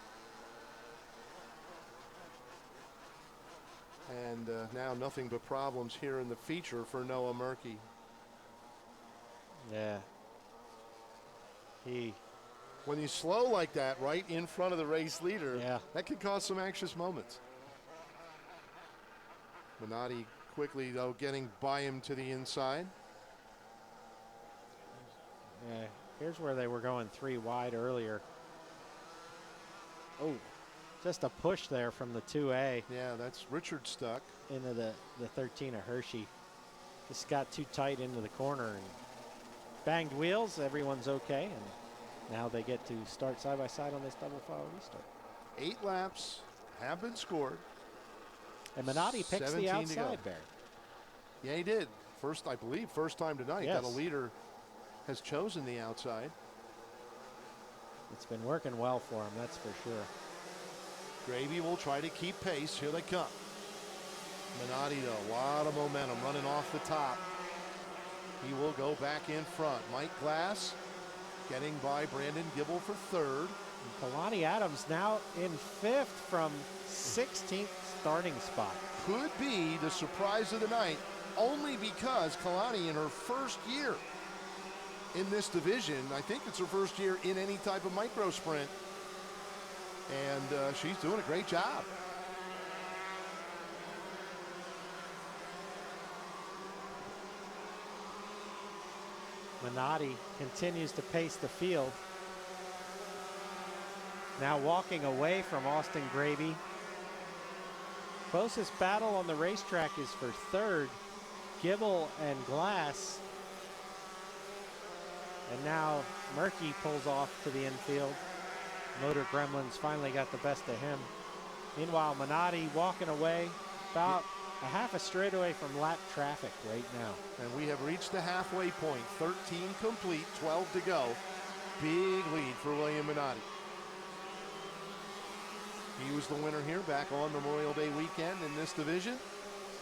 And now nothing but problems here in the feature for Noah Murkey. Yeah. When you slow like that right in front of the race leader, that can cause some anxious moments. Minotti quickly, though, getting by him to the inside. Yeah, here's where they were going 3 wide earlier. Oh, just a push there from the 2A. Yeah, that's Richard stuck. Into the 13 of Hershey. Just got too tight into the corner and banged wheels. Everyone's okay. And now they get to start side by side on this double file restart. 8 laps have been scored. And Minotti picks the outside there. Yeah, he did. I believe, first time tonight Yes. that a leader has chosen the outside. It's been working well for him, that's for sure. Gravy will try to keep pace. Here they come. Minotti, though, a lot of momentum running off the top. He will go back in front. Mike Glass getting by Brandon Gibble for third. Kalani Adams now in fifth from 16th starting spot. Could be the surprise of the night, only because Kalani in her first year in this division, I think it's her first year in any type of micro sprint, and she's doing a great job. Minotti continues to pace the field. Now walking away from Austin Gravy. Closest battle on the racetrack is for third, Gibble and Glass. And now Murky pulls off to the infield. Motor Gremlins finally got the best of him. Meanwhile, Minotti walking away about a half a straightaway from lap traffic right now. And we have reached the halfway point. 13 complete, 12 to go. Big lead for William Minotti. He was the winner here back on Memorial Day weekend in this division.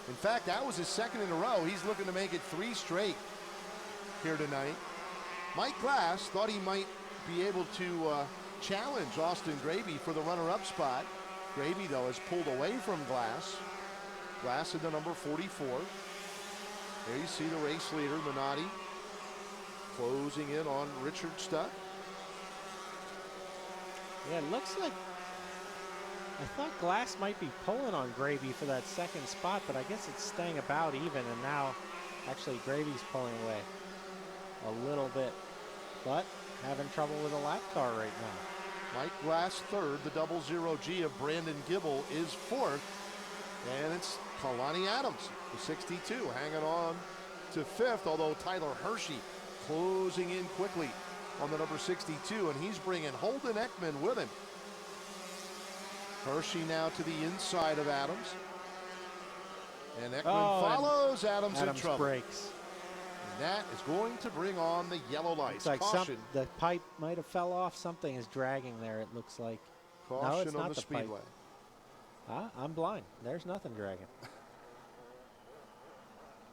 In fact, that was his second in a row. He's looking to make it 3 straight here tonight. Mike Glass thought he might be able to challenge Austin Gravy for the runner-up spot. Gravy, though, has pulled away from Glass. Glass in the number 44. There you see the race leader, Minotti, closing in on Richard Stuck. Yeah, it looks like I thought Glass might be pulling on Gravy for that second spot, but I guess it's staying about even, and now actually Gravy's pulling away a little bit, but having trouble with a lap car right now. Mike Glass third, the 00G of Brandon Gibble is fourth, and it's Kalani Adams, the 62, hanging on to fifth, although Tyler Hershey closing in quickly on the number 62, and he's bringing Holden Ekman with him. Hershey now to the inside of Adams. And Ekman follows Adams in trouble. Breaks. And that is going to bring on the yellow lights. Looks like Caution. the pipe might have fell off. Something is dragging there, it looks like. Caution no, it's on not the speedway. Pipe. I'm blind. There's nothing dragging.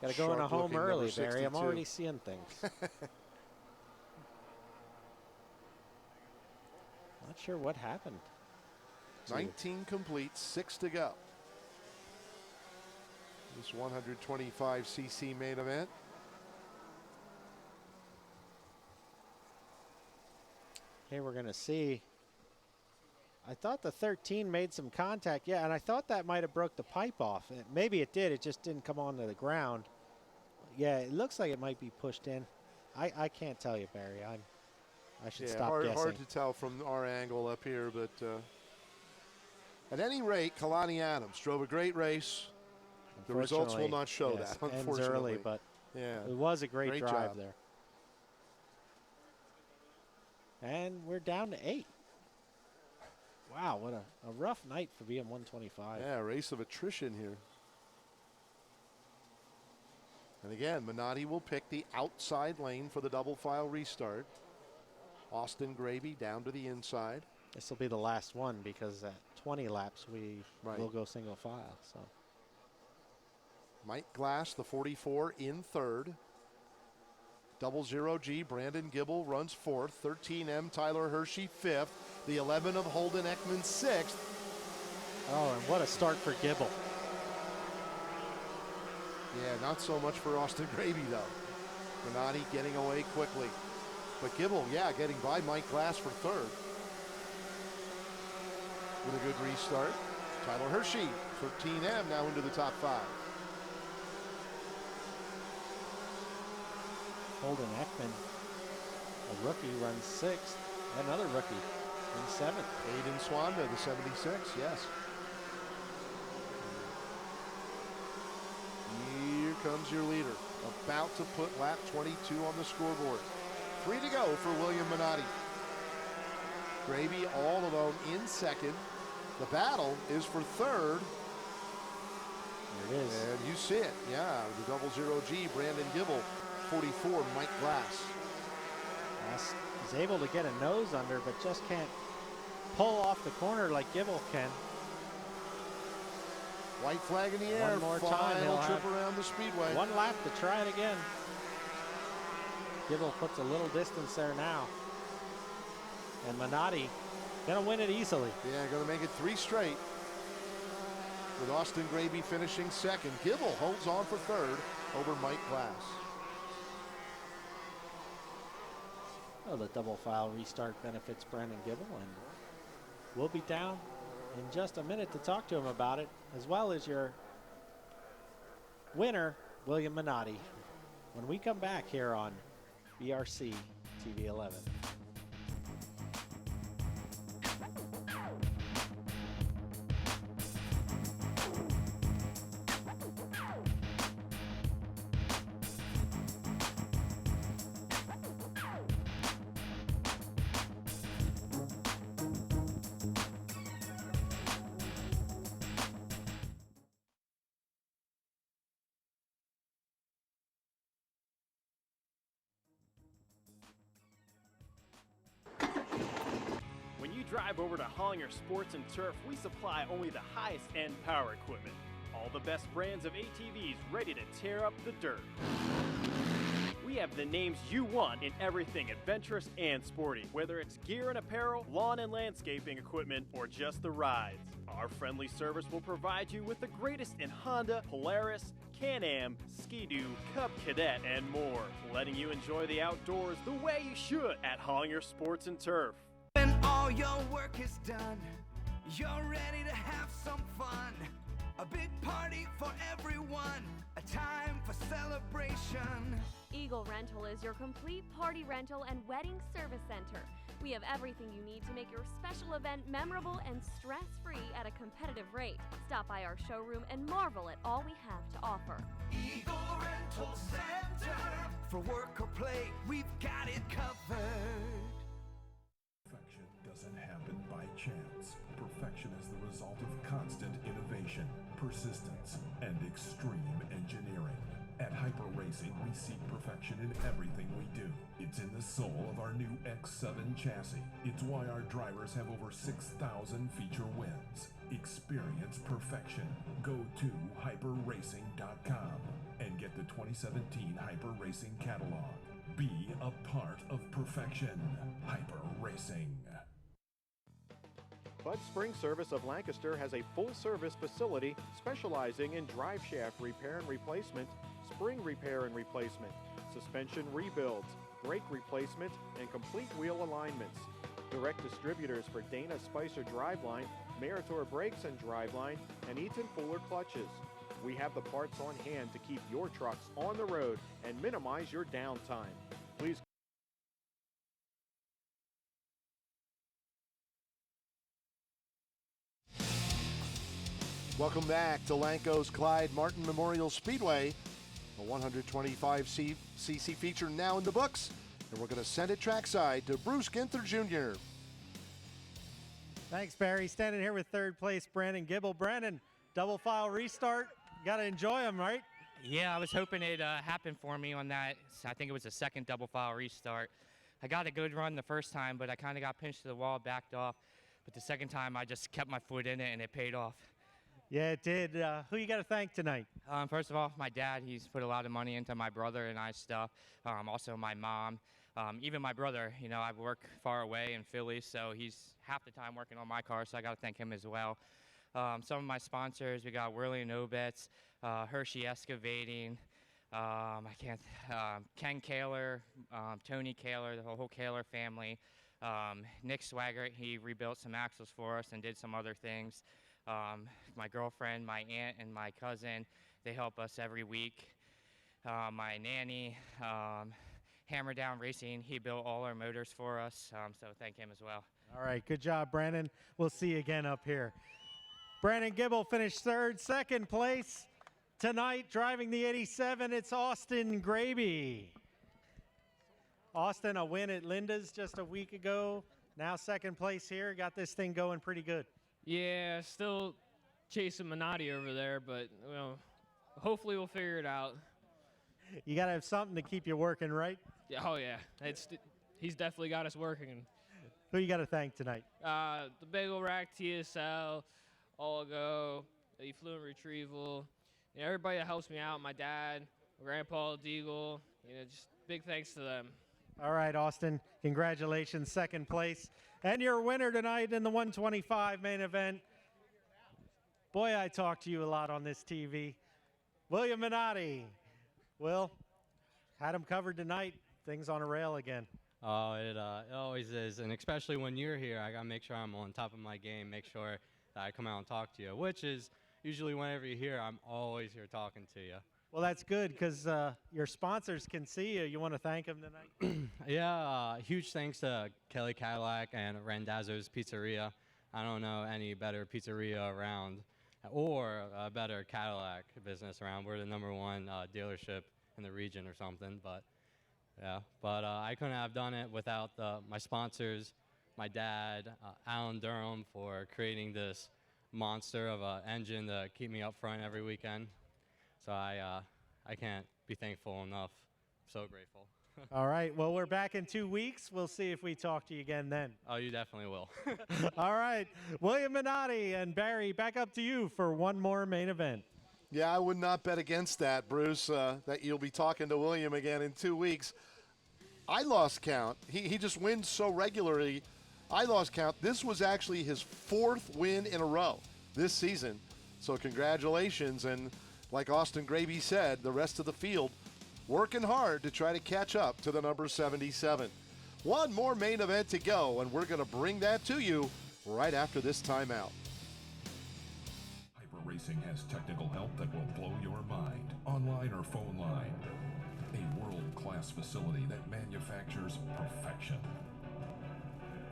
Got to go in a home Sharp-looking early, number Barry. I'm 62. already seeing things. Not sure what happened. 19 complete, 6 to go. This 125cc main event. Hey, we're going to see. I thought the 13 made some contact. Yeah, and I thought that might have broke the pipe off. Maybe it did. It just didn't come onto the ground. Yeah, it looks like it might be pushed in. I can't tell you, Barry. I should stop guessing. Hard to tell from our angle up here, but at any rate, Kalani Adams drove a great race. The results will not show that, unfortunately. Ends early, but yeah, it was a great drive job there. And we're down to 8. Wow, what a rough night for being 125. Yeah, race of attrition here. And again, Minotti will pick the outside lane for the double file restart. Austin Gravy down to the inside. This will be the last one because at 20 laps we will go single file. So Mike Glass, the 44, in third. 00G, Brandon Gibble runs fourth. 13M, Tyler Hershey, fifth. The 11 of Holden Ekman, sixth. Oh, and what a start for Gibble. Yeah, not so much for Austin Gravy, though. Minotti getting away quickly. But Gibble, yeah, getting by Mike Glass for third. With a good restart. Tyler Hershey, 13M, now into the top 5. Holden Ekman, a rookie, runs 6th. Another rookie in 7th. Aiden Swanda, the 76, yes. Here comes your leader, about to put lap 22 on the scoreboard. 3 to go for William Minotti. Gravy all alone in second. The battle is for third. it is. And you see it, yeah, the 00G, Brandon Gibble, 44, Mike Glass. Glass is able to get a nose under, but just can't pull off the corner like Gibble can. White flag in the air. One more time. Final He'll trip have around the speedway. one lap to try it again. Gibble puts a little distance there now. And Minotti gonna win it easily. Yeah, gonna make it 3 straight. With Austin Graby finishing second. Gibble holds on for third over Mike Glass. Oh, the double file restart benefits Brandon Gibble, and we'll be down in just a minute to talk to him about it, as well as your winner, William Minotti, when we come back here on BRC TV 11. When you drive over to Hollinger Sports and Turf, we supply only the highest end power equipment. All the best brands of ATVs ready to tear up the dirt. We have the names you want in everything adventurous and sporty, whether it's gear and apparel, lawn and landscaping equipment, or just the rides. Our friendly service will provide you with the greatest in Honda, Polaris, Can-Am, Ski-Doo, Cub Cadet, and more, letting you enjoy the outdoors the way you should at Hollinger Sports and Turf. When all your work is done, you're ready to have some fun. A big party for everyone, a time for celebration. Eagle Rental is your complete party rental and wedding service center. We have everything you need to make your special event memorable and stress-free at a competitive rate. Stop by our showroom and marvel at all we have to offer. Eagle Rental Center. For work or play, we've got it covered. Perfection doesn't happen by chance. Perfection is the result of constant innovation, persistence, and extreme engineering. At Hyper Racing, we seek perfection in everything we do. It's in the soul of our new X7 chassis. It's why our drivers have over 6,000 feature wins. Experience perfection. Go to hyperracing.com and get the 2017 Hyper Racing catalog. Be a part of perfection. Hyper Racing. Bud Spring Service of Lancaster has a full-service facility specializing in drive shaft repair and replacement, spring repair and replacement, suspension rebuilds, brake replacement, and complete wheel alignments. Direct distributors for Dana Spicer Driveline, Meritor Brakes and Driveline, and Eaton Fuller Clutches. We have the parts on hand to keep your trucks on the road and minimize your downtime. Please Welcome back to Lanco's Clyde Martin Memorial Speedway. A 125cc feature now in the books, and we're going to send it trackside to Bruce Ginther Jr. Thanks, Barry. Standing here with third place Brandon Gibble. Brandon, double file restart. Got to enjoy them, right? Yeah, I was hoping it happened for me on that. I think it was the second double file restart. I got a good run the first time, but I kind of got pinched to the wall, backed off. But the second time, I just kept my foot in it, and it paid off. Yeah, it did. Who you got to thank tonight? First of all, my dad. He's put a lot of money into my brother and I stuff. Also, my mom. Even my brother. You know, I work far away in Philly, so he's half the time working on my car, so I got to thank him as well. Some of my sponsors, we got Whirly and Obets, Hershey Excavating, Ken Kaler, Tony Kaler, the whole Kaler family. Nick Swaggart, he rebuilt some axles for us and did some other things. My girlfriend, my aunt, and my cousin, they help us every week. My nanny, Hammer Down Racing, he built all our motors for us, so thank him as well. All right, good job, Brandon. We'll see you again up here. Brandon Gibble finished third. Second place tonight, driving the 87, it's Austin Graby. Austin, a win at Linda's just a week ago. Now second place here. Got this thing going pretty good. Yeah, still chasing Minotti over there, but Hopefully we'll figure it out. You got to have something to keep you working, right? Yeah, oh yeah, he's definitely got us working. Who you got to thank tonight? The Bagel Rack, TSL, Olgo, the Effluent Retrieval, everybody that helps me out, my dad, Grandpa Deagle, just big thanks to them. All right, Austin, congratulations, second place. And your winner tonight in the 125 main event. Boy, I talk to you a lot on this TV. William Minotti. Will, had him covered tonight. Things on a rail again. Oh, it always is, and especially when you're here, I gotta make sure I'm on top of my game, make sure that I come out and talk to you, which is usually whenever you're here, I'm always here talking to you. Well, that's good because your sponsors can see you. You want to thank them tonight? Yeah, huge thanks to Kelly Cadillac and Randazzo's Pizzeria. I don't know any better pizzeria around or a better Cadillac business around. We're the #1 dealership in the region or something, but yeah. But I couldn't have done it without my sponsors, my dad, Alan Durham, for creating this monster of an engine to keep me up front every weekend. So I can't be thankful enough. So grateful. All right. Well, we're back in 2 weeks. We'll see if we talk to you again then. Oh, you definitely will. All right. William Minotti and Barry, back up to you for one more main event. Yeah, I would not bet against that, Bruce, that you'll be talking to William again in 2 weeks. I lost count. He just wins so regularly. I lost count. This was actually his 4th win in a row this season. So congratulations. And like Austin Gravy said, the rest of the field working hard to try to catch up to the number 77. One more main event to go, and we're going to bring that to you right after this timeout. Hyper Racing has technical help that will blow your mind, online or phone line. A world-class facility that manufactures perfection.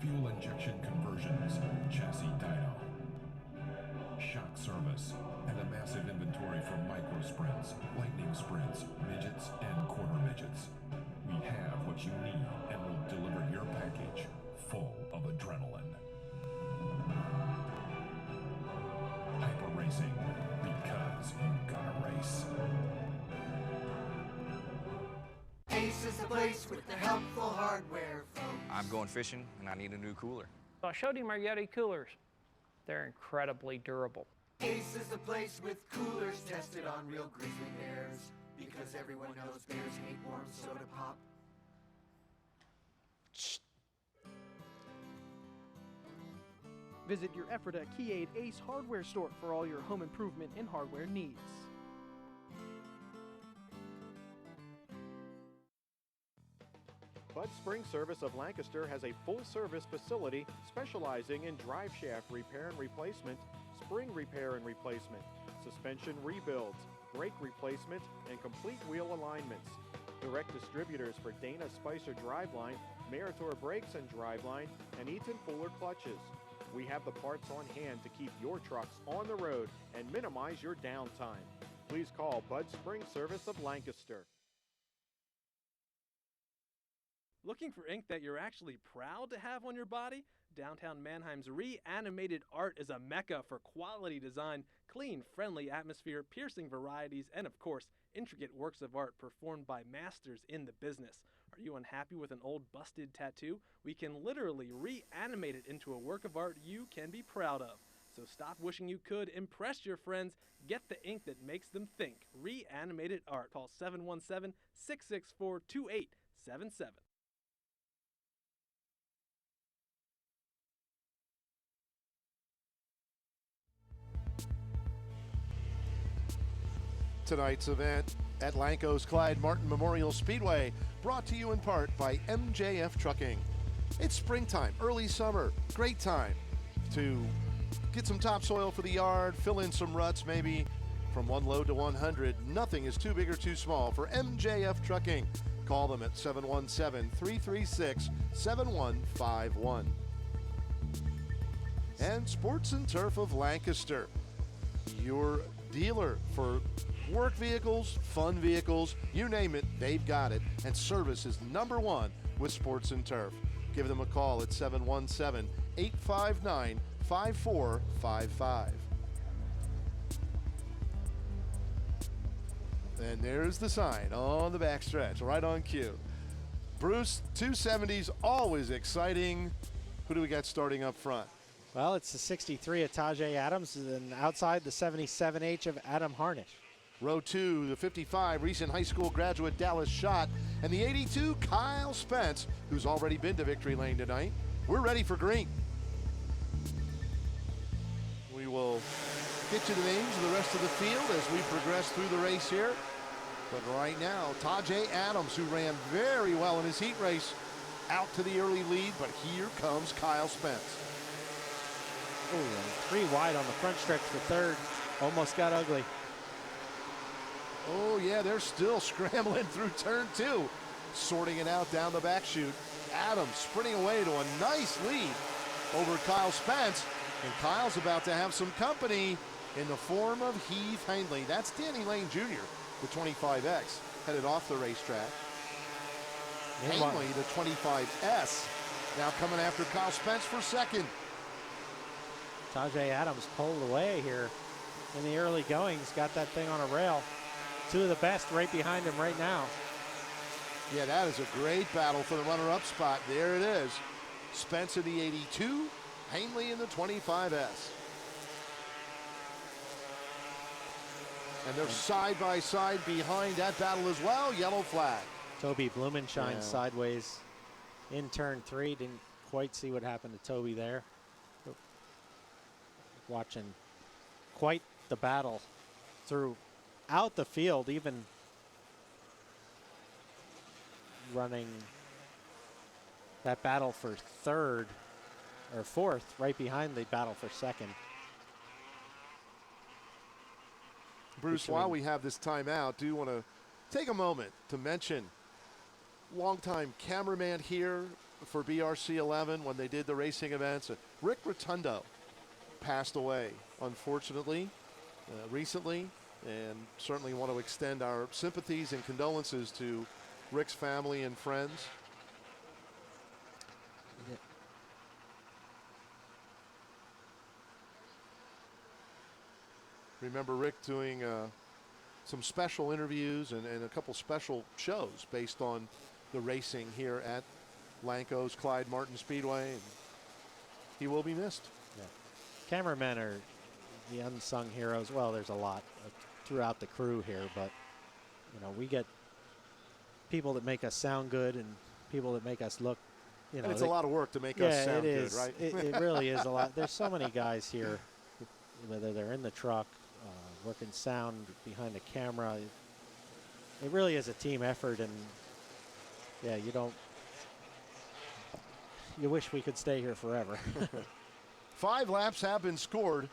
Fuel injection conversions, chassis dyno, shock service, and a massive inventory for micro sprints, lightning sprints, midgets, and quarter midgets. We have what you need and will deliver your package full of adrenaline. Hyper Racing, because you gotta race. Ace is the place with the helpful hardware, folks. I'm going fishing, and I need a new cooler. So I showed him our Yeti coolers. They're incredibly durable. Ace is the place with coolers tested on real grizzly bears. Because everyone knows bears hate warm soda pop. Visit your Ephrata Keyade Ace hardware store for all your home improvement and hardware needs. Bud Spring Service of Lancaster has a full-service facility specializing in drive shaft repair and replacement, spring repair and replacement, suspension rebuilds, brake replacement, and complete wheel alignments. Direct distributors for Dana Spicer Driveline, Meritor Brakes and Driveline, and Eaton Fuller Clutches. We have the parts on hand to keep your trucks on the road and minimize your downtime. Please call Bud Spring Service of Lancaster. Looking for ink that you're actually proud to have on your body? Downtown Mannheim's Reanimated Art is a mecca for quality design, clean, friendly atmosphere, piercing varieties, and of course, intricate works of art performed by masters in the business. Are you unhappy with an old busted tattoo? We can literally reanimate it into a work of art you can be proud of. So stop wishing you could, impress your friends, get the ink that makes them think. Reanimated Art. Call 717-664-2877. Tonight's event at Lanco's Clyde Martin Memorial Speedway, brought to you in part by MJF Trucking. It's springtime, early summer, great time to get some topsoil for the yard, fill in some ruts maybe from 1 load to 100. Nothing is too big or too small for MJF Trucking. Call them at 717-336-7151. And Sports and Turf of Lancaster, your dealer for work vehicles, fun vehicles, you name it, they've got it. And service is #1 with Sports and Turf. Give them a call at 717-859-5455. And there's the sign on the backstretch, right on cue. Bruce, 270s always exciting. Who do we got starting up front? Well, it's the 63 of Tajay Adams, and outside the 77H of Adam Harnish. Row 2, the 55, recent high school graduate Dallas Schott, and the 82, Kyle Spence, who's already been to Victory Lane tonight. We're ready for green. We will get you the names of the rest of the field as we progress through the race here. But right now, Tajay Adams, who ran very well in his heat race, out to the early lead, but here comes Kyle Spence. Oh, and 3 wide on the front stretch for third. Almost got ugly. Oh yeah, they're still scrambling through turn 2. Sorting it out down the back chute. Adams sprinting away to a nice lead over Kyle Spence. And Kyle's about to have some company in the form of Heath Hindley. That's Danny Lane Jr., the 25X, headed off the racetrack. Hindley, the 25S, now coming after Kyle Spence for second. Tajay Adams pulled away here in the early goings, got that thing on a rail. 2 of the best right behind him right now. Yeah, that is a great battle for the runner-up spot. There it is. Spence in the 82, Hindley in the 25S. And they're side by side behind that battle as well. Yellow flag. Toby Blumenshine sideways in turn 3. Didn't quite see what happened to Toby there. Watching quite the battle throughout the field, even running that battle for third or fourth right behind the battle for second. Bruce, while we have this timeout, do you want to take a moment to mention longtime cameraman here for BRC 11 when they did the racing events, Rick Rotundo, passed away, unfortunately, recently, and certainly want to extend our sympathies and condolences to Rick's family and friends. Remember Rick doing some special interviews and a couple special shows based on the racing here at Lanco's Clyde Martin Speedway. And he will be missed. Yeah. Cameramen are the unsung heroes. Well, there's a lot throughout the crew here, but you know, we get people that make us sound good and people that make us look, you know. And it's a lot of work to make us sound good, right? It really is a lot. There's so many guys here, whether they're in the truck, working sound behind the camera. It really is a team effort, and yeah, you wish we could stay here forever. 5 laps have been scored,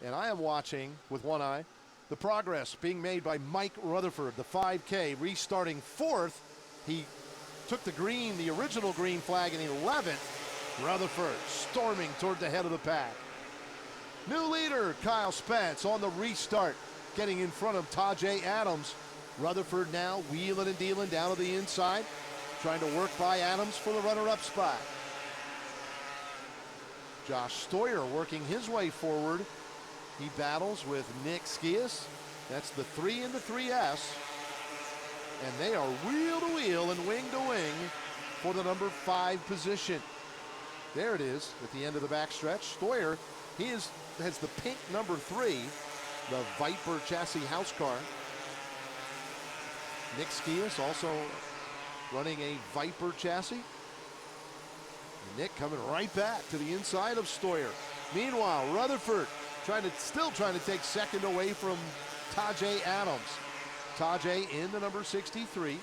and I am watching with one eye the progress being made by Mike Rutherford, the 5K, restarting 4th. He took the original green flag in 11th. Rutherford storming toward the head of the pack. New leader, Kyle Spence, on the restart, getting in front of Tajay Adams. Rutherford now wheeling and dealing down to the inside, trying to work by Adams for the runner-up spot. Josh Stoyer working his way forward. He battles with Nick Skias. That's the 3 and the 3S. And they are wheel to wheel and wing to wing for the number 5 position. There it is at the end of the backstretch. Stoyer, has the pink number 3, the Viper chassis house car. Nick Skias also running a Viper chassis. And Nick coming right back to the inside of Stoyer. Meanwhile, Rutherford still trying to take second away from Tajay Adams. Tajay in the number 63.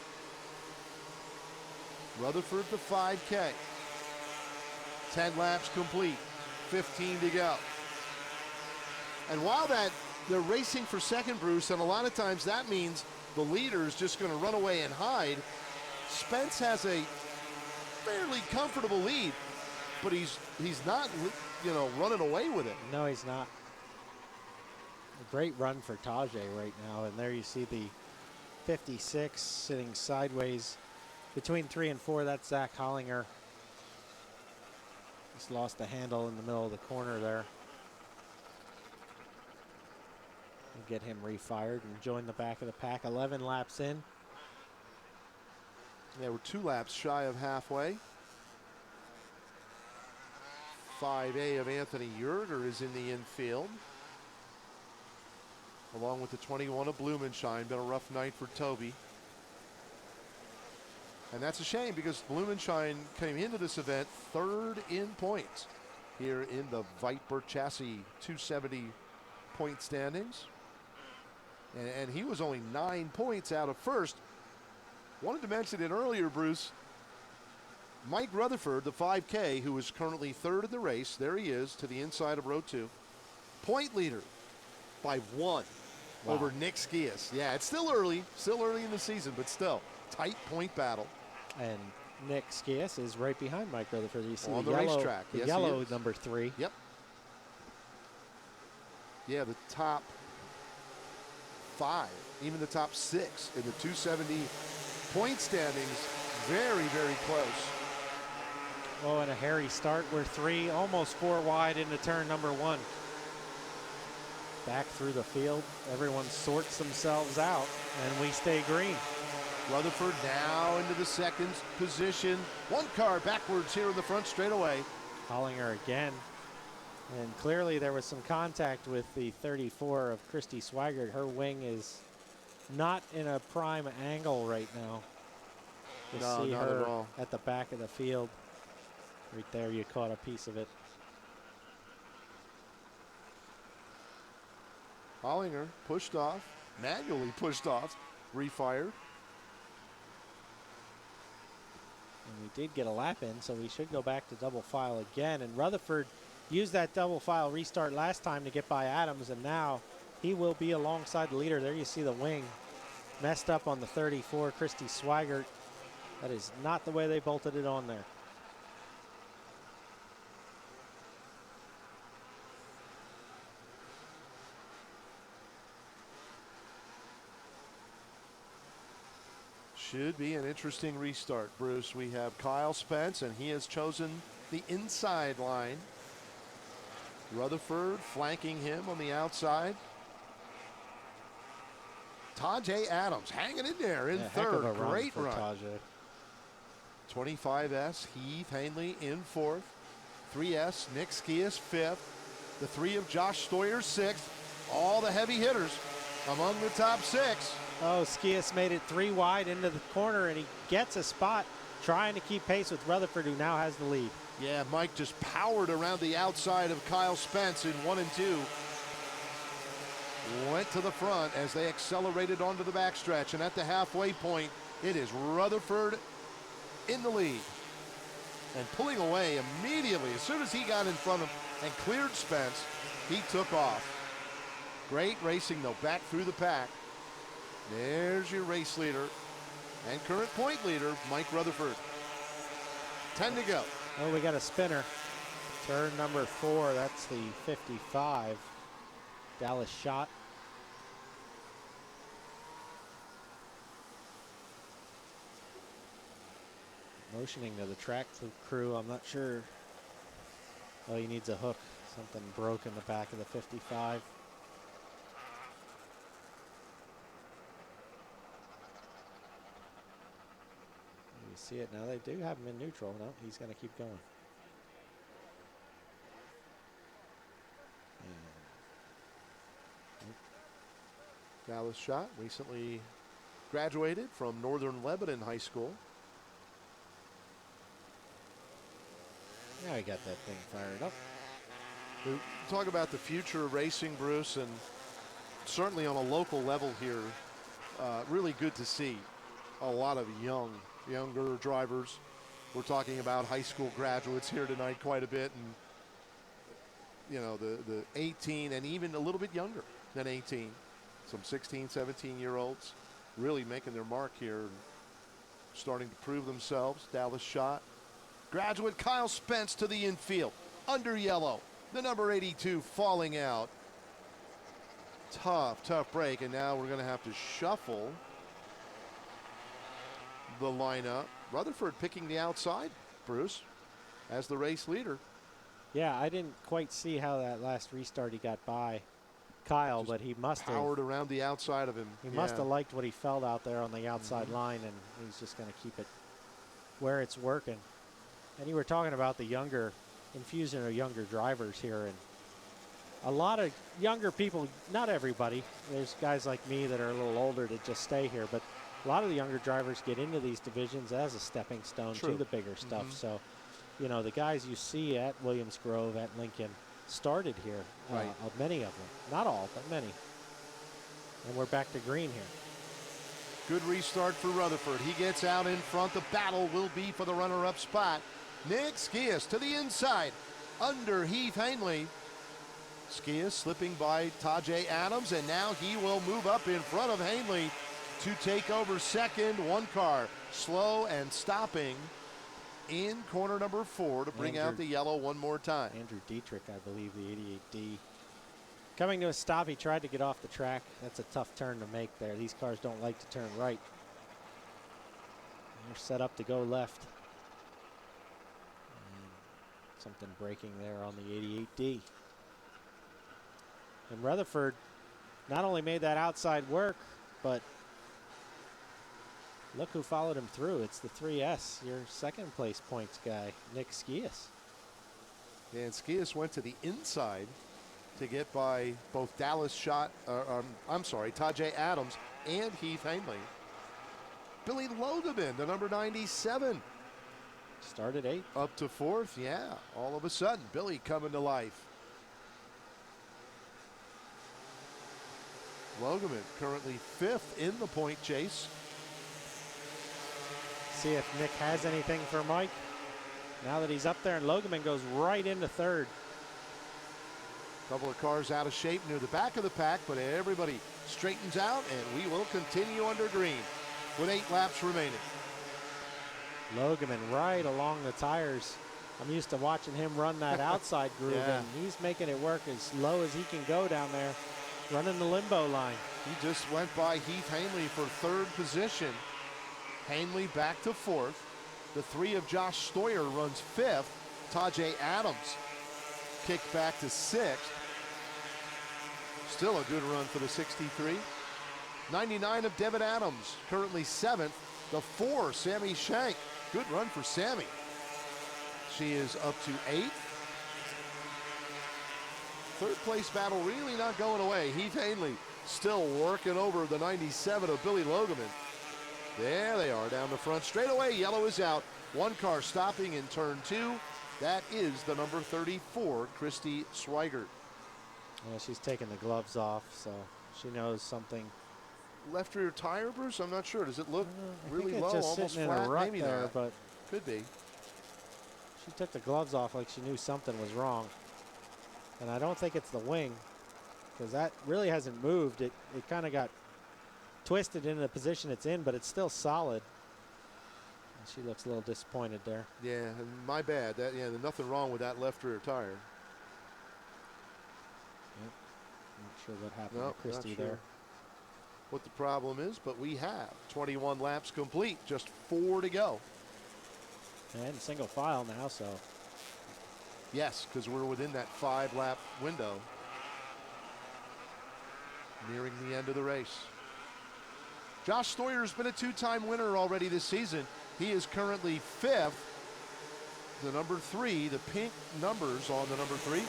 Rutherford the 5K. 10 laps complete, 15 to go. And while they're racing for second, Bruce, and a lot of times that means the leader is just going to run away and hide. Spence has a fairly comfortable lead, but he's not, running away with it. No, he's not. A great run for Tajay right now, and there you see the 56 sitting sideways between 3 and 4. That's Zach Hollinger. Just lost the handle in the middle of the corner there. get him refired and join the back of the pack. 11 laps in. Yeah, we're 2 laps shy of halfway. 5A of Anthony Yerger is in the infield, along with the 21 of Blumenschein. Been a rough night for Toby. And that's a shame because Blumenschein came into this event 3rd in points here in the Viper Chassis 270 point standings. And he was only 9 points out of first. Wanted to mention it earlier, Bruce. Mike Rutherford, the 5K, who is currently 3rd in the race, there he is to the inside of row 2. Point leader by 1 over Nick Skias. Yeah, it's still early in the season, but still, tight point battle. And Nick Skias is right behind Mike Rutherford. You see on the the yellow, racetrack. the Yes, yellow he is. number 3. Yep. Yeah, the top 5, even the top 6 in the 270 point standings, very, very close. Oh, and a hairy start. We're 3, almost 4 wide into turn number 1. Back through the field. Everyone sorts themselves out, and we stay green. Rutherford now into the 2nd position. 1 car backwards here in the front straightaway. Hollinger again. And clearly there was some contact with the 34 of Christy Swaggart. Her wing is not in a prime angle right now. You No, see not her at all. at the back of the field. Right there, you caught a piece of it. Hollinger pushed off, manually pushed off, refired. And we did get a lap in, so we should go back to double file again. And Rutherford used that double file restart last time to get by Adams, and now he will be alongside the leader. There you see the wing messed up on the 34, Christy Swaggart. That is not the way they bolted it on there. Should be an interesting restart, Bruce. We have Kyle Spence, and he has chosen the inside line. Rutherford flanking him on the outside. Tajay Adams hanging in there in Yeah, heck of 3rd. a run Great for run. Tajay. 25S, Heath Hanley in 4th. 3S, Nick Skias 5th. The 3 of Josh Stoyer 6th. All the heavy hitters among the top 6. Oh, Skias made it 3 wide into the corner, and he gets a spot trying to keep pace with Rutherford, who now has the lead. Yeah, Mike just powered around the outside of Kyle Spence in 1 and 2. Went to the front as they accelerated onto the backstretch, and at the halfway point, it is Rutherford in the lead. And pulling away immediately, as soon as he got in front of and cleared Spence, he took off. Great racing, though, back through the pack. There's your race leader and current point leader, Mike Rutherford. 10 to go. Oh, we got a spinner. Turn number 4, that's the 55. Dallas Shot. Motioning to the track crew, I'm not sure. Oh, he needs a hook. Something broke in the back of the 55. You see it now. They do have him in neutral. No, he's going to keep going. Dallas Shot recently graduated from Northern Lebanon High School. Now he got that thing fired up. We talk about the future of racing, Bruce, and certainly on a local level here, really good to see a lot of younger drivers. We're talking about high school graduates here tonight quite a bit, and you know, the 18 and even a little bit younger than 18, some 16, 17-year-olds really making their mark here and starting to prove themselves. Dallas Shot. Graduate Kyle Spence to the infield, under yellow. The number 82 falling out. Tough break, and now we're going to have to shuffle the lineup. Rutherford picking the outside, Bruce, as the race leader. Yeah, I didn't quite see how that last restart he got by Kyle, but he must have powered around the outside of him. He must have liked what he felt out there on the outside line, and he's just going to keep it where it's working. And you were talking about the younger infusion of younger drivers here, and a lot of younger people, not everybody. There's guys like me that are a little older that just stay here, but a lot of the younger drivers get into these divisions as a stepping stone to the bigger stuff. So, you know, the guys you see at Williams Grove, at Lincoln, started here, many of them. Not all, but many. And we're back to green here. Good restart for Rutherford. He gets out in front. The battle will be for the runner-up spot. Nick Skias to the inside, under Heath Hanley. Skias slipping by Tajay Adams, and now he will move up in front of Hanley to take over second. One car slow and stopping in corner number 4 to bring out the yellow one more time. Andrew Dietrich, I believe, the 88D. Coming to a stop, he tried to get off the track. That's a tough turn to make there. These cars don't like to turn right. They're set up to go left. And something breaking there on the 88D. And Rutherford not only made that outside work, but look who followed him through. It's the 3S, your second place points guy, Nick Skias. And Skias went to the inside to get by both Tajay Adams and Heath Hanley. Billy Lodeman, the number 97. Started 8th. Up to 4th, yeah. All of a sudden, Billy coming to life. Logeman currently 5th in the point chase. See if Nick has anything for Mike. Now that he's up there, and Logeman goes right into 3rd. Couple of cars out of shape near the back of the pack, but everybody straightens out, and we will continue under green with 8 laps remaining. Logeman right along the tires. I'm used to watching him run that outside groove, and he's making it work as low as he can go down there, running the limbo line. He just went by Heath Hanley for 3rd position. Hanley back to 4th. The 3 of Josh Stoyer runs 5th. Tajay Adams kicked back to 6th. Still a good run for the 63. 99 of Devin Adams, currently 7th. The 4, Sammy Shank. Good run for Sammy. She is up to 8th. 3rd place battle really not going away. Heath Hanley still working over the 97 of Billy Logeman. There they are down the front straightaway. Yellow is out. One car stopping in turn 2. That is the number 34, Christy Swigert. Well, she's taking the gloves off, so she knows something. Left rear tire, Bruce? I'm not sure. Does it look really it's low, just almost sitting flat? in a rut Maybe there, not. but could be. She took the gloves off like she knew something was wrong. And I don't think it's the wing, because that really hasn't moved. It kind of got twisted into the position it's in, but it's still solid. And she looks a little disappointed there. Yeah, and my bad. There's nothing wrong with that left rear tire. Yep. Not sure what happened to Christy there. What the problem is, but we have 21 laps complete, just 4 to go. And single file now, so. Yes, because we're within that 5-lap window. Nearing the end of the race. Josh Stoyer's been a 2-time winner already this season. He is currently 5th. The number 3, the pink numbers on the number 3.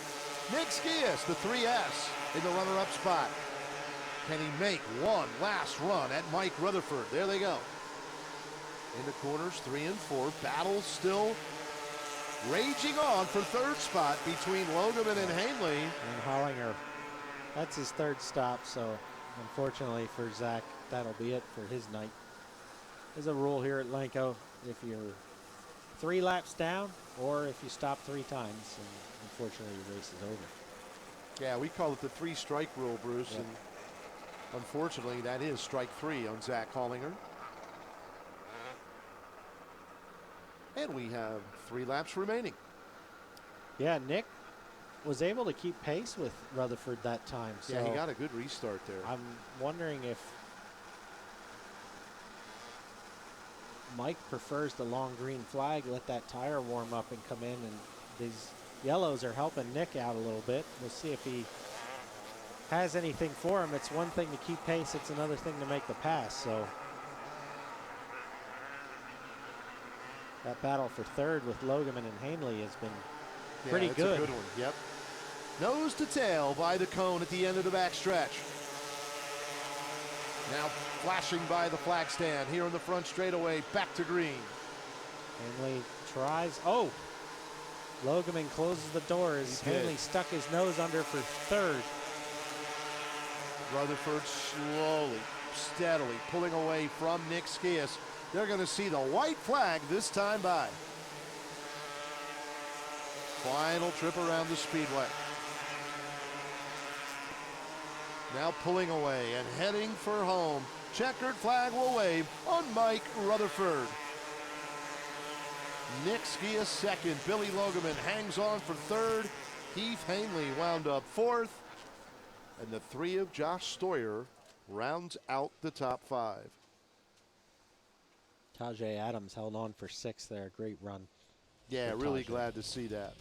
Nick Skias, the 3S, in the runner-up spot. Can he make one last run at Mike Rutherford? There they go. In the corners, 3 and 4. Battle still raging on for 3rd spot between Logeman and Hanley. And Hollinger, that's his 3rd stop, so unfortunately for Zach, that'll be it for his night. There's a rule here at Lanco. If you're 3 laps down, or if you stop 3 times, and unfortunately your race is over. Yeah, we call it the 3-strike rule, Bruce, and unfortunately that is strike 3 on Zach Hollinger. And we have 3 laps remaining. Yeah, Nick was able to keep pace with Rutherford that time. So yeah, he got a good restart there. I'm wondering if Mike prefers the long green flag, let that tire warm up and come in, and these yellows are helping Nick out a little bit. We'll see if he has anything for him. It's one thing to keep pace, it's another thing to make the pass. So that battle for third with Logeman and Hanley has been pretty it's good. A good one. Yep. Nose to tail by the cone at the end of the backstretch. Now flashing by the flag stand here in the front straightaway, back to green. Hanley tries. Oh! Logeman closes the doors. Hanley stuck his nose under for third. Rutherford slowly, steadily pulling away from Nick Skias. They're going to see the white flag this time by. Final trip around the speedway. Now pulling away and heading for home. Checkered flag will wave on Mike Rutherford. Nick Skias second. Billy Logeman hangs on for third. Heath Hanley wound up fourth. And the three of Josh Stoyer rounds out the top five. Tajay Adams held on for sixth there. Great run. Yeah, for really Tajay. glad to see that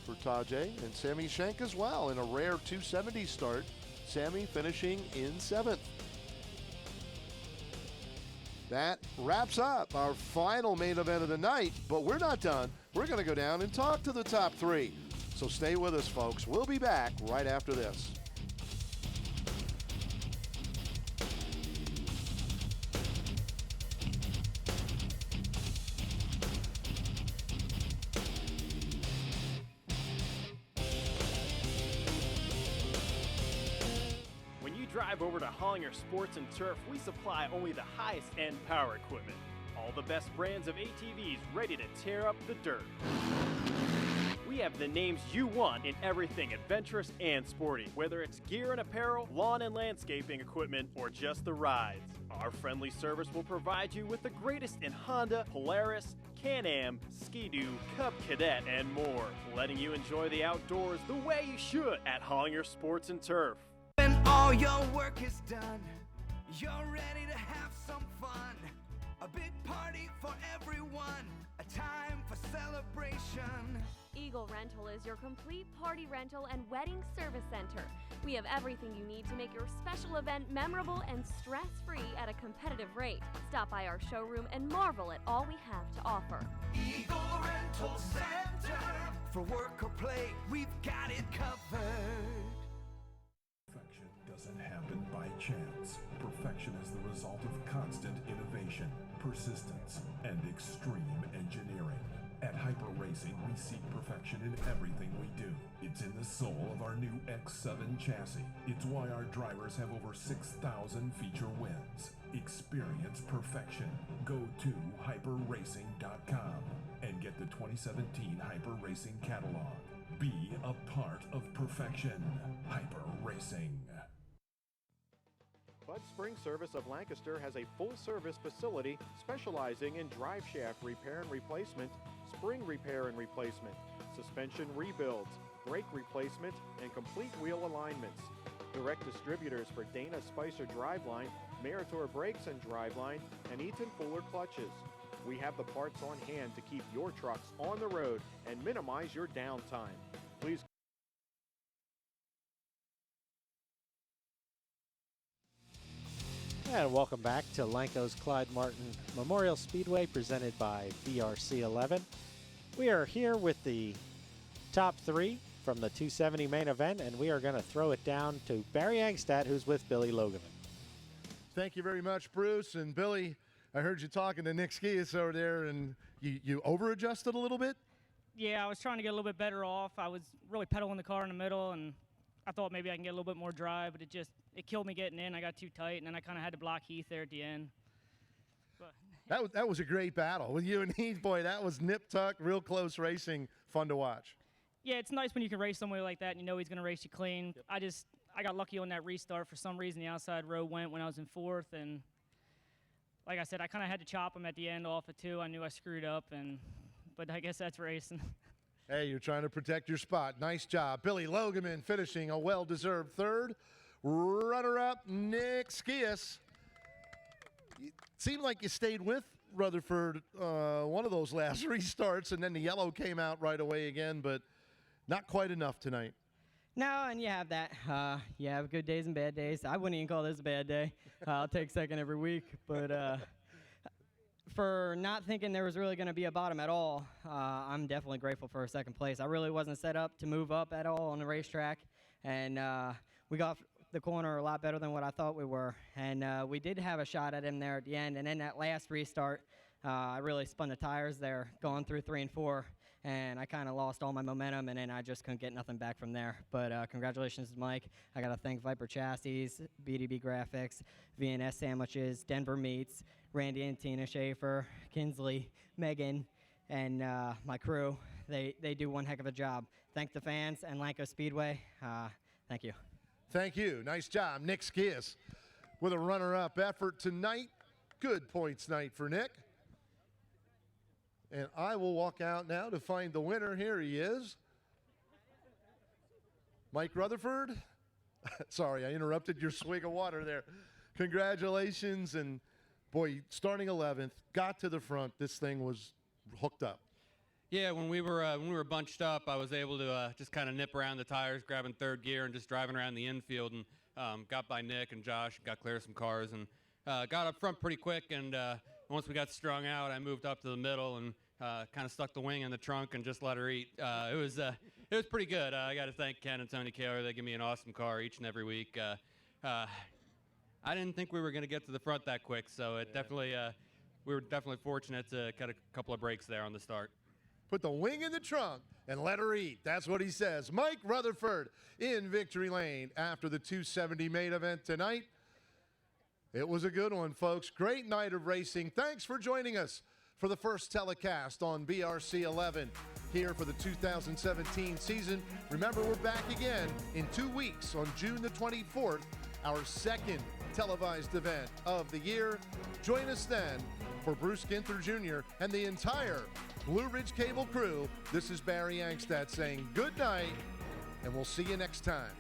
for Tajay and Sammy Shank as well in a rare 270 start. Sammy finishing in seventh. That wraps up our final main event of the night, but we're not done. We're going to go down and talk to the top three. So stay with us, folks. We'll be back right after this. When you drive over to Hollinger Sports and Turf, we supply only the highest end power equipment. All the best brands of ATVs ready to tear up the dirt. We have the names you want in everything adventurous and sporty, whether it's gear and apparel, lawn and landscaping equipment, or just the rides. Our friendly service will provide you with the greatest in Honda, Polaris, Can-Am, Ski-Doo, Cub Cadet, and more, letting you enjoy the outdoors the way you should at Hollinger Sports and Turf. When all your work is done, you're ready to have some fun. A big party for everyone, a time for celebration. Eagle Rental is your complete party rental and wedding service center. We have everything you need to make your special event memorable and stress-free at a competitive rate. Stop by our showroom and marvel at all we have to offer. Eagle Rental Center. For work or play, we've got it covered. Perfection doesn't happen by chance. Perfection is the result of constant innovation, persistence, and extreme engineering. At Hyper Racing, we seek perfection in everything we do. It's in the soul of our new X7 chassis. It's why our drivers have over 6,000 feature wins. Experience perfection. Go to hyperracing.com and get the 2017 Hyper Racing catalog. Be a part of perfection. Hyper Racing. Bud Spring Service of Lancaster has a full-service facility specializing in drive shaft repair and replacement, spring repair and replacement, suspension rebuilds, brake replacement, and complete wheel alignments. Direct distributors for Dana Spicer Driveline, Meritor Brakes and Driveline, and Eaton Fuller Clutches. We have the parts on hand to keep your trucks on the road and minimize your downtime. Please. And welcome back to Lanco's Clyde Martin Memorial Speedway presented by VRC 11. We are here with the top three from the 270 main event, and we are going to throw it down to Barry Angstadt, who's with Billy Logeman. Thank you very much, Bruce. And Billy, I heard you talking to Nick Skias over there, and you over-adjusted a little bit? Yeah, I was trying to get a little bit better off. I was really pedaling the car in the middle, and I thought maybe I can get a little bit more drive, but it killed me getting in. I got too tight, and then I kind of had to block Heath there at the end. But That was a great battle with you and Heath. Boy, that was nip-tuck, real close racing, fun to watch. yeah, it's nice when you can race somebody like that and you know he's going to race you clean. Yep. I got lucky on that restart. For some reason, the outside row went when I was in fourth, and like I said, I kind of had to chop him at the end off of two. I knew I screwed up, but I guess that's racing. Hey, you're trying to protect your spot. Nice job. Billy Logeman finishing a well-deserved third. Runner-up, Nick Skias. It seemed like you stayed with Rutherford one of those last restarts, and then the yellow came out right away again, but not quite enough tonight. No, and you have that. You have good days and bad days. I wouldn't even call this a bad day. I'll take second every week. But for not thinking there was really going to be a bottom at all, I'm definitely grateful for second place. I really wasn't set up to move up at all on the racetrack. And we got the corner a lot better than what I thought we were. And we did have a shot at him there at the end. And then that last restart, I really spun the tires there going through 3 and 4. And I kind of lost all my momentum, and then I just couldn't get nothing back from there. But congratulations, Mike. I got to thank Viper Chassis, BDB Graphics, VNS Sandwiches, Denver Meats, Randy and Tina Schaefer, Kinsley, Megan, and my crew. They do one heck of a job. Thank the fans and Lanco Speedway. Thank you. Thank you. Nice job. Nick Skias with a runner-up effort tonight. Good points night for Nick. And I will walk out now to find the winner. Here he is. Mike Rutherford. Sorry, I interrupted your swig of water there. Congratulations. And, boy, starting 11th, got to the front. This thing was hooked up. Yeah, when we were bunched up, I was able to just kind of nip around the tires, grabbing third gear, and just driving around the infield, and got by Nick and Josh, got clear of some cars, and got up front pretty quick. And once we got strung out, I moved up to the middle and kind of stuck the wing in the trunk and just let her eat. It was pretty good. I got to thank Ken and Tony Kaler. They give me an awesome car each and every week. I didn't think we were going to get to the front that quick, so it definitely we were definitely fortunate to cut a couple of breaks there on the start. Put the wing in the trunk and let her eat. That's what he says. Mike Rutherford in victory lane after the 270 main event tonight. It was a good one, folks. Great night of racing. Thanks for joining us for the first telecast on BRC 11 here for the 2017 season. Remember, we're back again in 2 weeks on June the 24th, our second televised event of the year. Join us then. For Bruce Ginther Jr. and the entire Blue Ridge Cable crew, this is Barry Angstad saying good night, and we'll see you next time.